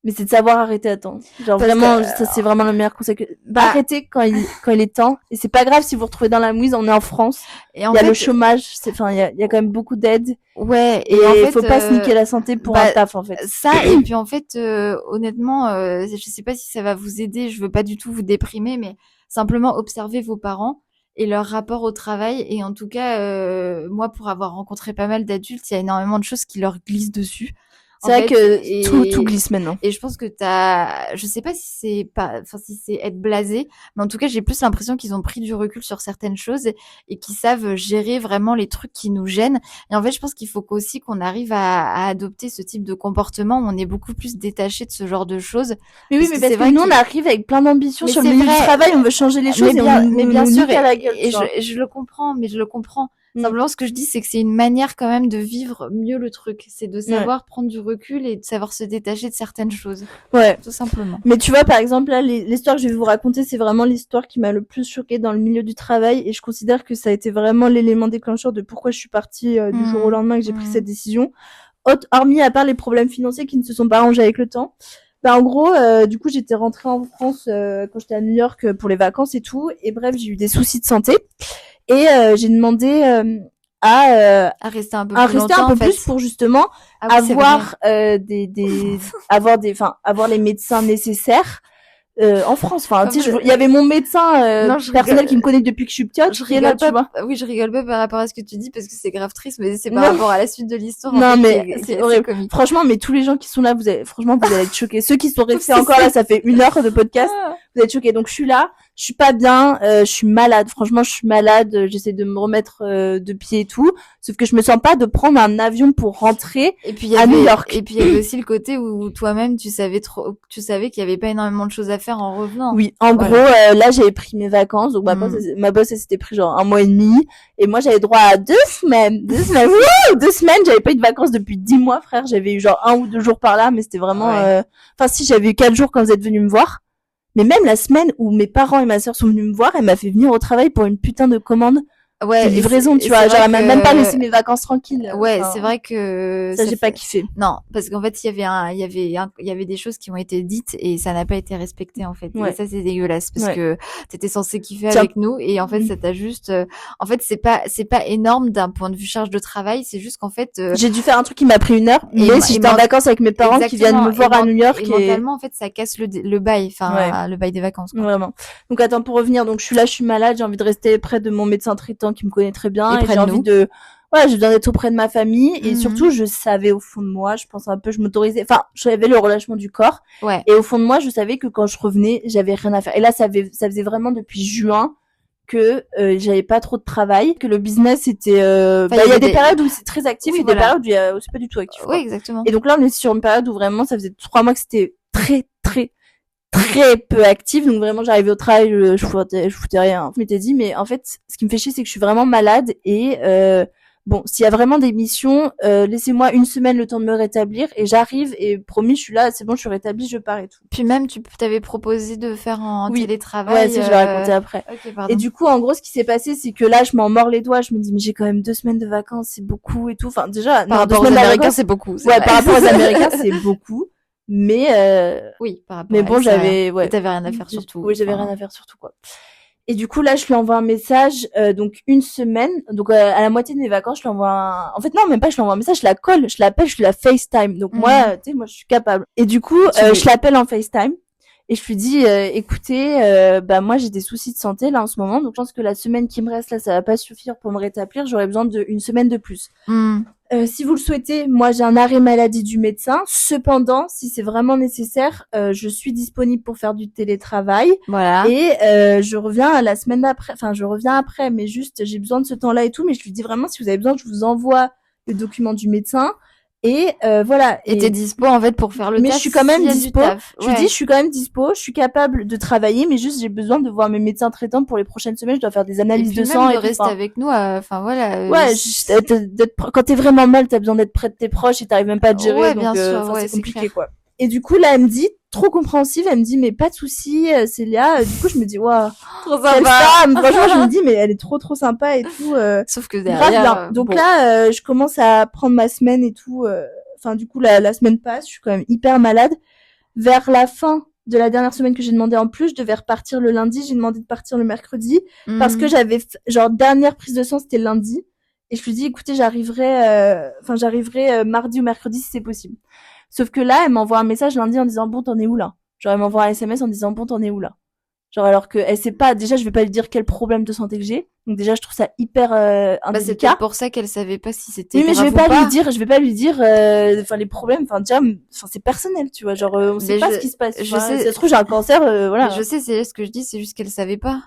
Mais c'est de savoir arrêter à temps. Genre vraiment, ça c'est vraiment le meilleur conseil. Arrêtez quand il est temps. Et c'est pas grave si vous vous retrouvez dans la mouise, on est en France. Il y a le chômage, il y a quand même beaucoup d'aide. Ouais. Et il faut pas se niquer la santé pour un taf, en fait. Ça, et puis en fait, honnêtement, je sais pas si ça va vous aider, je veux pas du tout vous déprimer, mais simplement observez vos parents et leur rapport au travail. Et en tout cas, moi, pour avoir rencontré pas mal d'adultes, il y a énormément de choses qui leur glissent dessus. C'est vrai que tout glisse maintenant. Et je pense que je sais pas si c'est être blasé, mais en tout cas, j'ai plus l'impression qu'ils ont pris du recul sur certaines choses et qu'ils savent gérer vraiment les trucs qui nous gênent. Et en fait, je pense qu'il faut aussi qu'on arrive à adopter ce type de comportement où on est beaucoup plus détaché de ce genre de choses. Mais oui, mais parce que nous, on arrive avec plein d'ambitions sur le milieu du travail, on veut changer les choses mais bien sûr, et je le comprends, mais je le comprends. Simplement, ce que je dis, c'est que c'est une manière quand même de vivre mieux le truc. C'est de savoir prendre du recul et de savoir se détacher de certaines choses. Ouais. Tout simplement. Mais tu vois, par exemple, là, l'histoire que je vais vous raconter, c'est vraiment l'histoire qui m'a le plus choquée dans le milieu du travail. Et je considère que ça a été vraiment l'élément déclencheur de pourquoi je suis partie du jour au lendemain que j'ai pris cette décision. Hormis à part les problèmes financiers qui ne se sont pas arrangés avec le temps. Bah, en gros, du coup, j'étais rentrée en France quand j'étais à New York pour les vacances et tout. Et bref, j'ai eu des soucis de santé. Et j'ai demandé à rester un peu plus pour justement avoir avoir les médecins nécessaires en France. Enfin, tu sais, il y avait mon médecin personnel qui me connaît depuis que je suis petite. Je rigole pas. Oui, je rigole pas par rapport à ce que tu dis parce que c'est grave triste, mais c'est par rapport à la suite de l'histoire. Non, mais c'est horrible. Franchement, mais tous les gens qui sont là, vous allez être choqués. Ceux qui sont restés encore là, ça fait 1 heure de podcast, vous êtes choqués. Donc je suis là. je suis pas bien, je suis malade. Franchement, je suis malade. J'essaie de me remettre de pied et tout. Sauf que je me sens pas de prendre un avion pour rentrer à New York. Et puis il y avait aussi le côté où toi-même tu savais qu'il y avait pas énormément de choses à faire en revenant. Oui, en gros, là j'avais pris mes vacances. Donc ma boss elle s'était pris genre 1 mois et demi. Et moi j'avais droit à 2 semaines. 2 semaines. Wouh, 2 semaines. J'avais pas eu de vacances depuis 10 mois, frère. J'avais eu genre 1 ou 2 jours par là, mais c'était vraiment. Enfin si, j'avais eu 4 jours quand vous êtes venus me voir. Mais même la semaine où mes parents et ma sœur sont venus me voir, elle m'a fait venir au travail pour une putain de commande. Ouais, de livraison, tu vois. Genre, elle m'a même pas laissé mes vacances tranquilles. Ouais, c'est vrai que ça j'ai pas kiffé. Non, parce qu'en fait, il y avait des choses qui ont été dites et ça n'a pas été respecté, en fait. Et ça, c'est dégueulasse parce que t'étais censé kiffer avec nous et en fait, ça t'a juste, en fait, c'est pas énorme d'un point de vue charge de travail, c'est juste qu'en fait, j'ai dû faire un truc qui m'a pris 1 heure, mais si j'étais en vacances avec mes parents qui viennent me voir à New York et mentalement, en fait, ça casse le bail, enfin, le bail des vacances, quoi. Vraiment. Donc, attends, pour revenir, donc, je suis là, je suis malade, j'ai envie de rester près de mon médecin traitant qui me connaît très bien, et j'ai envie de, j'ai besoin d'être auprès de ma famille, et surtout, je savais au fond de moi, je pense un peu, je m'autorisais, enfin, j'avais le relâchement du corps, et au fond de moi, je savais que quand je revenais, j'avais rien à faire. Et là, ça faisait vraiment depuis juin que j'avais pas trop de travail, que le business était il y a des périodes où c'est très actif et des périodes où c'est pas du tout actif. Oui, exactement. Et donc là, on est sur une période où vraiment ça faisait 3 mois que c'était très peu actif, donc vraiment j'arrivais au travail, je foutais rien. Je m'étais dit mais en fait ce qui me fait chier c'est que je suis vraiment malade et bon, s'il y a vraiment des missions, laissez-moi 1 semaine le temps de me rétablir et j'arrive et promis je suis là, c'est bon, je suis rétablie, je pars et tout. Puis même tu t'avais proposé de faire en télétravail. Ouais, je vais raconter après. Okay, pardon. Et du coup en gros ce qui s'est passé c'est que là je m'en mords les doigts, je me dis mais j'ai quand même 2 semaines de vacances, c'est beaucoup et tout. Enfin déjà par rapport aux Américains c'est beaucoup. Ouais, par rapport aux Américains c'est beaucoup. Mais oui, par rapport mais bon, j'avais t'avais rien à faire surtout. Oui, j'avais rien à faire surtout quoi. Et du coup là, je lui envoie un message donc 1 semaine, donc à la moitié de mes vacances, je lui envoie en fait non, même pas je lui envoie un message, je la colle, je l'appelle, je lui la FaceTime. Donc moi, tu sais moi je suis capable. Et du coup, je l'appelle en FaceTime et je lui dis écoutez, bah moi j'ai des soucis de santé là en ce moment, donc je pense que la semaine qui me reste là, ça va pas suffire pour me rétablir, j'aurais besoin d'1 semaine de plus. Si vous le souhaitez, moi j'ai un arrêt maladie du médecin. Cependant, si c'est vraiment nécessaire, je suis disponible pour faire du télétravail. Voilà. Et je reviens la semaine d'après. Enfin, je reviens après, mais juste j'ai besoin de ce temps-là et tout. Mais je lui dis vraiment, si vous avez besoin, je vous envoie le document du médecin. Et voilà. Et t'es dispo en fait pour faire le taf. Mais je suis quand même dispo. Je lui dis, je suis quand même dispo. Je suis capable de travailler, mais juste j'ai besoin de voir mes médecins traitants pour les prochaines semaines. Je dois faire des analyses de sang. Et de rester avec nous. Enfin voilà. Ouais, quand t'es vraiment mal, t'as besoin d'être près de tes proches et t'arrives même pas à te gérer. Ouais, donc bien sûr, c'est compliqué quoi. Et du coup là, elle me dit trop compréhensive. Elle me dit mais pas de souci, Célia. Du coup je me dis waouh, trop sympa. Franchement je me dis mais elle est trop sympa et tout. Sauf que derrière. Donc là, je commence à prendre ma semaine et tout. Enfin, du coup, la semaine passe, je suis quand même hyper malade. Vers la fin de la dernière semaine que j'ai demandé en plus, je devais repartir le lundi, j'ai demandé de partir le mercredi, parce que j'avais, genre, dernière prise de sang, c'était lundi. Et je lui dis, écoutez, j'arriverai mardi ou mercredi si c'est possible. Sauf que là, elle m'envoie un message lundi en disant, bon, t'en es où là? Genre, elle m'envoie un SMS en disant, bon, t'en es où là? Genre, alors que elle sait pas, déjà, je vais pas lui dire quel problème de santé que j'ai. Donc déjà, je trouve ça hyper indélicat. C'est peut-être pour ça qu'elle savait pas si c'était mais je vais pas lui dire enfin les problèmes, enfin déjà c'est personnel, tu vois, genre on sait pas ce qui se passe. Je sais, si ça se trouve j'ai un cancer, voilà. Je sais, c'est ce que je dis, c'est juste qu'elle savait pas.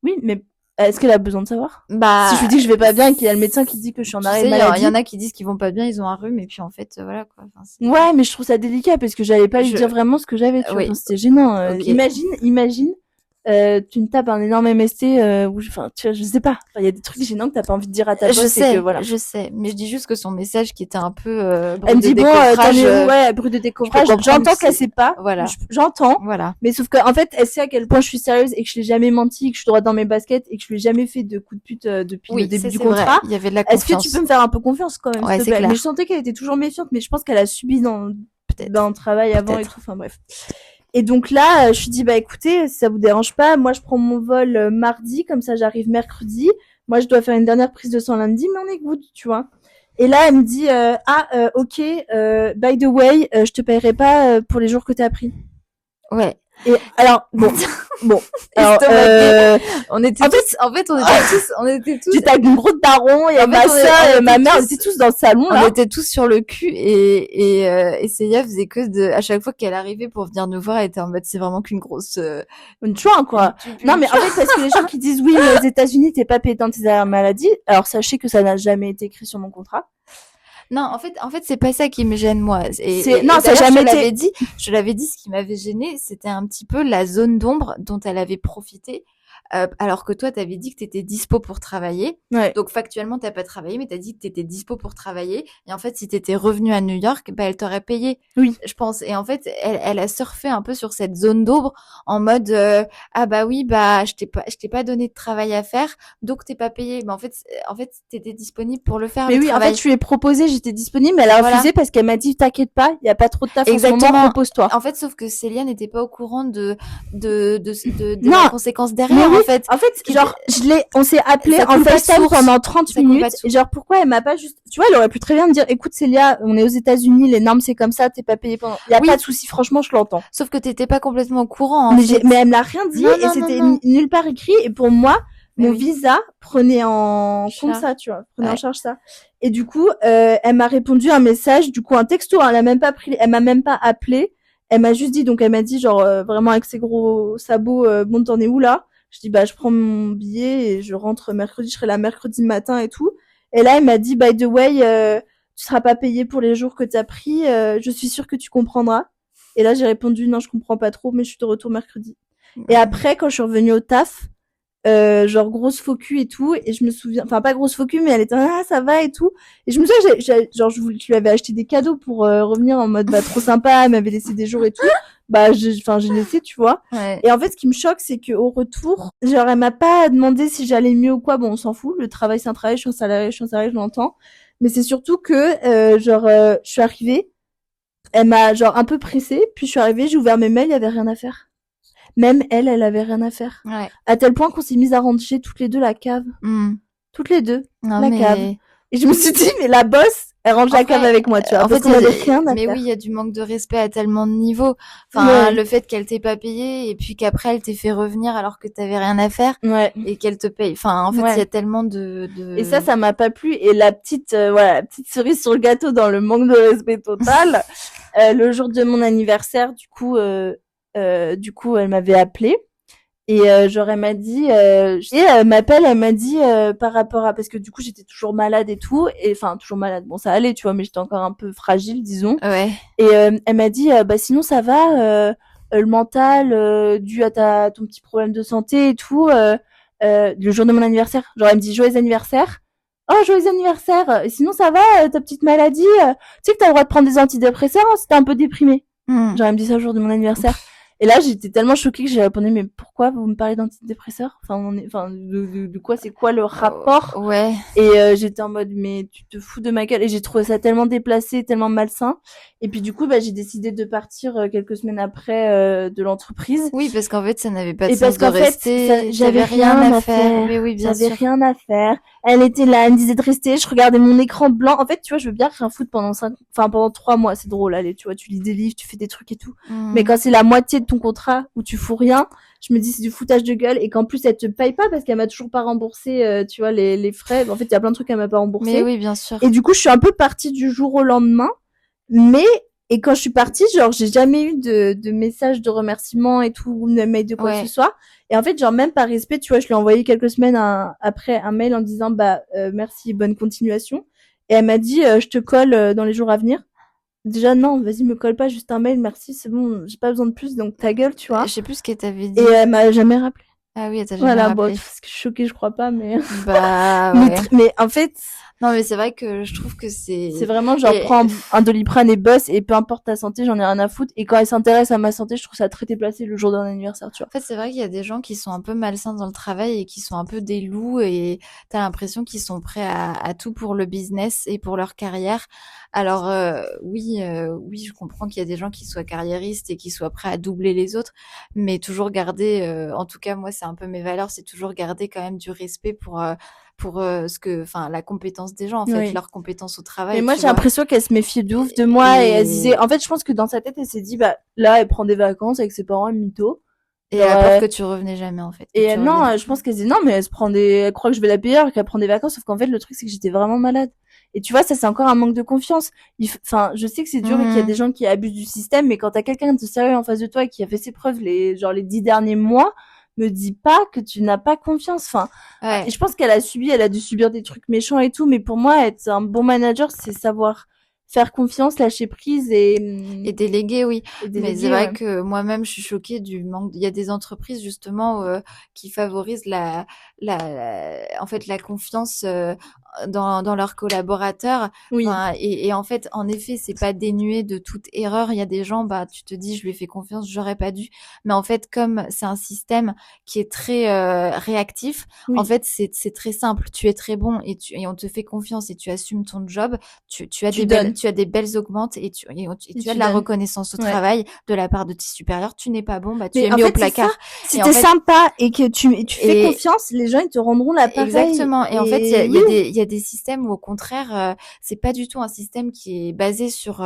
Oui, mais est-ce qu'elle a besoin de savoir? Bah si je lui dis que je vais pas bien et qu'il y a le médecin qui dit que je suis en arrêt maladie. Il y en a qui disent qu'ils vont pas bien, ils ont un rhume et puis en fait voilà quoi. Enfin, ouais, mais je trouve ça délicat parce que j'allais pas lui dire vraiment ce que j'avais, tu vois, enfin, c'était gênant. Okay. Imagine tu me tapes un énorme MST enfin tu vois, je sais pas, il y a des trucs gênants que t'as pas envie de dire à ta boss. Je sais, mais je dis juste que son message qui était un peu elle me dit bon brut de décoffrage, j'entends qu'elle sait pas, voilà, j'entends, voilà, mais sauf que en fait elle sait à quel point je suis sérieuse et que je l'ai jamais menti et que je suis droite dans mes baskets et que je lui ai jamais fait de coup de pute depuis le début du contrat. Il y avait de la confiance. Est-ce que tu peux me faire un peu confiance quand même, s'il te plaît? Mais je sentais qu'elle était toujours méfiante, mais je pense qu'elle a subi dans le travail avant et tout, enfin bref. Et donc là, je lui dis, bah écoutez, si ça vous dérange pas, moi je prends mon vol mardi, comme ça j'arrive mercredi. Moi je dois faire une dernière prise de sang lundi, mais on est good, tu vois. Et là, elle me dit, ok, by the way, je te paierai pas pour les jours que t'as pris. Ouais. Et alors, bon. Alors, on était tous. J'étais avec mon gros daron, et ma soeur et ma mère, on était tous dans le salon, là. On était tous sur le cul, et Célia faisait que à chaque fois qu'elle arrivait pour venir nous voir, elle était en mode, c'est vraiment qu'une grosse, une chouin, quoi. Non, mais en fait, parce que les gens qui disent, oui, mais aux États-Unis, t'es pas payé dans tes arrêts maladie. Alors, sachez que ça n'a jamais été écrit sur mon contrat. Non, en fait, c'est pas ça qui me gêne, moi. Non, ça jamais été. Je l'avais dit, ce qui m'avait gêné, c'était un petit peu la zone d'ombre dont elle avait profité. Alors que toi, t'avais dit que t'étais dispo pour travailler. Ouais. Donc, factuellement, t'as pas travaillé, mais t'as dit que t'étais dispo pour travailler. Et en fait, si t'étais revenu à New York, bah, elle t'aurait payé. Oui. Je pense. Et en fait, elle a surfé un peu sur cette zone d'ombre en mode, ah bah oui, bah, je t'ai pas donné de travail à faire, donc t'es pas payé. Mais en fait, t'étais disponible pour le faire. Mais oui, travail. En fait, je lui ai proposé, j'étais disponible, mais elle a refusé parce qu'elle m'a dit, t'inquiète pas, il y a pas trop de taf. Exactement. En ce moment, repose-toi. En fait, sauf que Célia n'était pas au courant de la conséquence derrière. Oui, en fait, genre, on s'est appelé en FaceTime pendant 30 minutes. Genre, pourquoi elle m'a pas juste, tu vois, elle aurait pu très bien me dire, écoute, Célia, on est aux États-Unis, les normes, c'est comme ça, t'es pas payé pendant, il y a pas de souci, franchement, je l'entends. Sauf que t'étais pas complètement au courant, mais elle me l'a rien dit, et c'était nulle part écrit, et pour moi, mon visa prenait en compte ça, tu vois, prenait en charge ça. Et du coup, elle m'a répondu un message, du coup, un texto, elle m'a même pas appelé. Elle m'a juste dit, donc elle m'a dit, genre, vraiment avec ses gros sabots, bon, t'en es où là? Je dis, bah, je prends mon billet et je rentre mercredi, je serai là mercredi matin et tout. Et là, elle m'a dit, by the way, tu seras pas payé pour les jours que t'as pris, je suis sûre que tu comprendras. Et là, j'ai répondu, non, je comprends pas trop, mais je suis de retour mercredi. Et après, quand je suis revenue au taf, genre grosse faux cul et tout, et je me souviens, enfin pas grosse faux cul, mais elle était ça va et tout, et je me souviens, genre je lui avais acheté des cadeaux pour revenir en mode bah trop sympa, elle m'avait laissé des jours et tout, bah j'ai laissé, tu vois. Et en fait ce qui me choque, c'est que au retour, genre elle m'a pas demandé si j'allais mieux ou quoi, bon on s'en fout, le travail c'est un travail, je suis un salarié, je l'entends, mais c'est surtout que je suis arrivée, elle m'a genre un peu pressée, puis je suis arrivée, j'ai ouvert mes mails, il y avait rien à faire. Même elle avait rien à faire. Ouais. À tel point qu'on s'est mis à ranger toutes les deux la cave. Toutes les deux. Cave. Et je me suis dit, mais la boss, elle range la cave avec moi, tu vois. En fait, on avait rien à faire. Mais oui, il y a du manque de respect à tellement de niveaux. Enfin, le fait qu'elle t'ait pas payé et puis qu'après elle t'ait fait revenir alors que t'avais rien à faire. Et qu'elle te paye. Enfin, en fait, il y a tellement de... Et ça m'a pas plu. Et la petite, la petite cerise sur le gâteau dans le manque de respect total, le jour de mon anniversaire, du coup, elle m'avait appelé et genre elle m'a dit elle m'appelle, elle m'a dit par rapport à, parce que du coup j'étais toujours malade et tout, et enfin toujours malade, bon ça allait, tu vois, mais j'étais encore un peu fragile, disons. Et elle m'a dit bah sinon ça va, le mental dû à ton petit problème de santé et tout, le jour de mon anniversaire, genre elle me dit joyeux anniversaire. Oh, joyeux anniversaire. Sinon ça va, ta petite maladie, tu sais que t'as le droit de prendre des antidépresseurs si t'es un peu déprimé. Genre elle me dit ça le jour de mon anniversaire. Et là, j'étais tellement choquée que j'ai répondu, mais pourquoi vous me parlez d'antidépresseurs? De quoi, c'est quoi le rapport? Ouais. Et j'étais en mode, mais tu te fous de ma gueule. Et j'ai trouvé ça tellement déplacé, tellement malsain. Et puis du coup, bah, j'ai décidé de partir quelques semaines après de l'entreprise. Oui, parce qu'en fait, ça n'avait pas de sens de rester. J'avais rien à faire. Mais oui, bien sûr. J'avais rien à faire. Elle était là, elle me disait de rester. Je regardais mon écran blanc. En fait, tu vois, je veux bien rien foutre pendant 3 mois. C'est drôle, allez, tu vois, tu lis des livres, tu fais des trucs et tout. Mais quand c'est la moitié de ton contrat où tu fous rien, je me dis c'est du foutage de gueule, et qu'en plus elle te paye pas parce qu'elle m'a toujours pas remboursé tu vois les frais. En fait, il y a plein de trucs qu'elle m'a pas remboursé. Mais oui, bien sûr. Et du coup, je suis un peu partie du jour au lendemain, et quand je suis partie, genre j'ai jamais eu de message de remerciement et tout, ou de mail de quoi que ce soit. Et en fait, genre même par respect, tu vois, je lui ai envoyé quelques semaines après un mail en disant bah merci, bonne continuation. Et elle m'a dit je te colle dans les jours à venir. Déjà, non, vas-y, me colle pas, juste un mail, merci, c'est bon, j'ai pas besoin de plus, donc ta gueule, tu vois. Je sais plus ce qu'elle t'avait dit. Et elle m'a jamais rappelé. Ah oui, elle t'a jamais rappelé. Voilà, bon, parce que je suis choquée, je crois pas, mais... Bah, ouais. mais en fait... Non, mais c'est vrai que je trouve que c'est vraiment genre, prends un Doliprane et bosse, et peu importe ta santé, j'en ai rien à foutre. Et quand elle s'intéresse à ma santé, je trouve ça très déplacé le jour d'un anniversaire, tu vois. En fait, c'est vrai qu'il y a des gens qui sont un peu malsains dans le travail et qui sont un peu des loups, et t'as l'impression qu'ils sont prêts à tout pour le business et pour leur carrière. Alors oui, je comprends qu'il y a des gens qui soient carriéristes et qui soient prêts à doubler les autres, mais toujours garder, en tout cas moi c'est un peu mes valeurs, c'est toujours garder quand même du respect pour la compétence des gens, en fait, leur compétence au travail. Mais moi, j'ai l'impression qu'elle se méfiait de ouf de moi et elle se disait, en fait, je pense que dans sa tête, elle s'est dit, bah, là, elle prend des vacances avec ses parents, mytho. Et elle a peur que tu revenais jamais, en fait. Et non, je pense qu'elle se dit, non, mais elle croit que je vais la payer alors qu'elle prend des vacances, sauf qu'en fait, le truc, c'est que j'étais vraiment malade. Et tu vois, ça, c'est encore un manque de confiance. Enfin, je sais que c'est dur et qu'il y a des gens qui abusent du système, mais quand t'as quelqu'un de sérieux en face de toi et qui a fait ses preuves les 10 derniers mois, me dis pas que tu n'as pas confiance. Enfin, et je pense elle a dû subir des trucs méchants et tout, mais pour moi, être un bon manager, c'est savoir faire confiance, lâcher prise et déléguer, oui. Mais c'est vrai que moi-même, je suis choquée du manque. Il y a des entreprises justement qui favorisent en fait la confiance dans leurs collaborateurs. Oui. Enfin, et en fait, en effet, c'est pas dénué de toute erreur. Il y a des gens, bah, tu te dis, je lui ai fait confiance, j'aurais pas dû. Mais en fait, comme c'est un système qui est très réactif, en fait, c'est très simple. Tu es très bon et on te fait confiance et tu assumes ton job. Tu as des belles augmentes et tu as de la reconnaissance au travail de la part de tes supérieurs. Tu n'es pas bon, bah, tu es mis au placard. Si t'es sympa et que tu fais confiance, les gens, ils te rendront l'appareil. Exactement. Et en fait, il y a des systèmes où, au contraire, c'est pas du tout un système qui est basé sur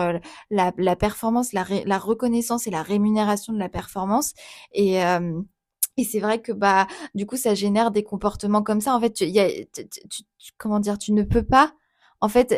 la performance, la reconnaissance et la rémunération de la performance. Et c'est vrai que, bah, du coup, ça génère des comportements comme ça. En fait, comment dire, tu ne peux pas, en fait,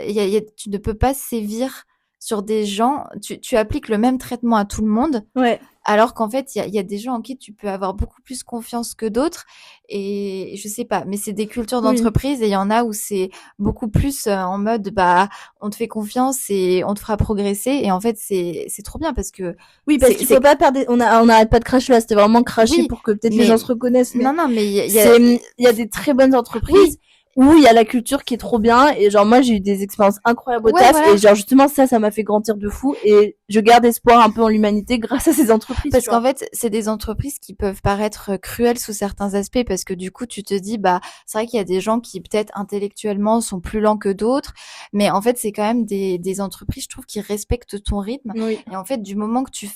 tu ne peux pas sévir sur des gens. Tu appliques le même traitement à tout le monde. Ouais. Alors qu'en fait, il y a des gens en qui tu peux avoir beaucoup plus confiance que d'autres. Et je sais pas, mais c'est des cultures d'entreprise et il y en a où c'est beaucoup plus en mode, bah, on te fait confiance et on te fera progresser. Et en fait, c'est trop bien parce que... Oui, parce qu'il faut pas perdre... On n'arrête pas de cracher là, c'était vraiment cracher pour que peut-être les gens se reconnaissent. Mais non, mais il y a des très bonnes entreprises. Où il y a la culture qui est trop bien et genre moi j'ai eu des expériences incroyables au taf et genre justement ça m'a fait grandir de fou et je garde espoir un peu en l'humanité grâce à ces entreprises. Parce qu'en fait c'est des entreprises qui peuvent paraître cruelles sous certains aspects parce que du coup tu te dis bah c'est vrai qu'il y a des gens qui peut-être intellectuellement sont plus lents que d'autres mais en fait c'est quand même des entreprises je trouve qui respectent ton rythme et en fait du moment que tu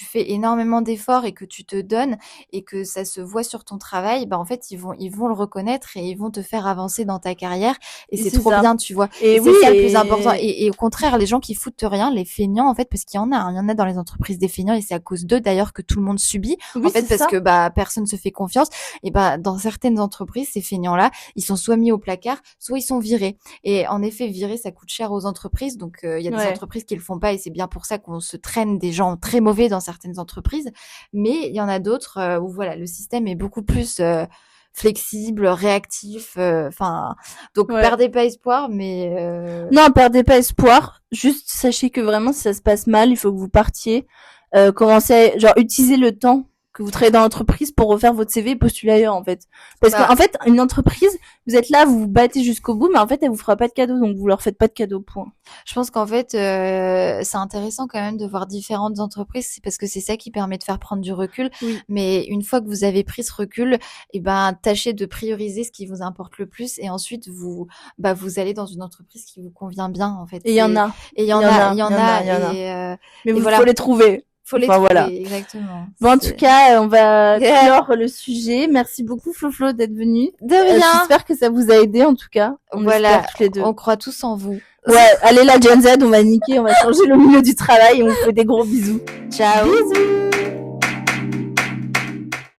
fais énormément d'efforts et que tu te donnes et que ça se voit sur ton travail bah en fait ils vont le reconnaître et ils vont te faire avancer dans ta carrière et c'est trop bien tu vois et c'est ça le plus important et au contraire les gens qui foutent rien les feignants en fait parce qu'il y en a dans les entreprises des feignants et c'est à cause d'eux d'ailleurs que tout le monde subit en fait parce que bah personne se fait confiance et bah dans certaines entreprises ces feignants là ils sont soit mis au placard soit ils sont virés et en effet virer ça coûte cher aux entreprises donc il y a des entreprises qui le font pas et c'est bien pour ça qu'on se traîne des gens très mauvais dans certaines entreprises mais il y en a d'autres où voilà le système est beaucoup plus flexible, réactif, donc perdez pas espoir, mais non, perdez pas espoir. Juste sachez que vraiment si ça se passe mal, il faut que vous partiez, commencez, utiliser le temps que vous travaillez dans l'entreprise pour refaire votre CV et postuler ailleurs en fait. Parce qu'en fait, une entreprise, vous êtes là, vous vous battez jusqu'au bout, mais en fait, elle vous fera pas de cadeau, donc vous leur faites pas de cadeau, point. Je pense qu'en fait, c'est intéressant quand même de voir différentes entreprises, c'est parce que c'est ça qui permet de faire prendre du recul. Mais une fois que vous avez pris ce recul, et ben tâchez de prioriser ce qui vous importe le plus, et ensuite vous allez dans une entreprise qui vous convient bien en fait. Et il y en a. Et il y en a. Mais il faut les trouver. Faut les trouver, exactement. Bon, en tout cas, on va clore le sujet. Merci beaucoup, Flo, d'être venue. De rien. J'espère que ça vous a aidé, en tout cas. Voilà. Toutes les deux. On croit tous en vous. Ouais, allez, la Gen Z, on va niquer, on va changer le milieu du travail et on vous fait des gros bisous. Ciao. Bisous.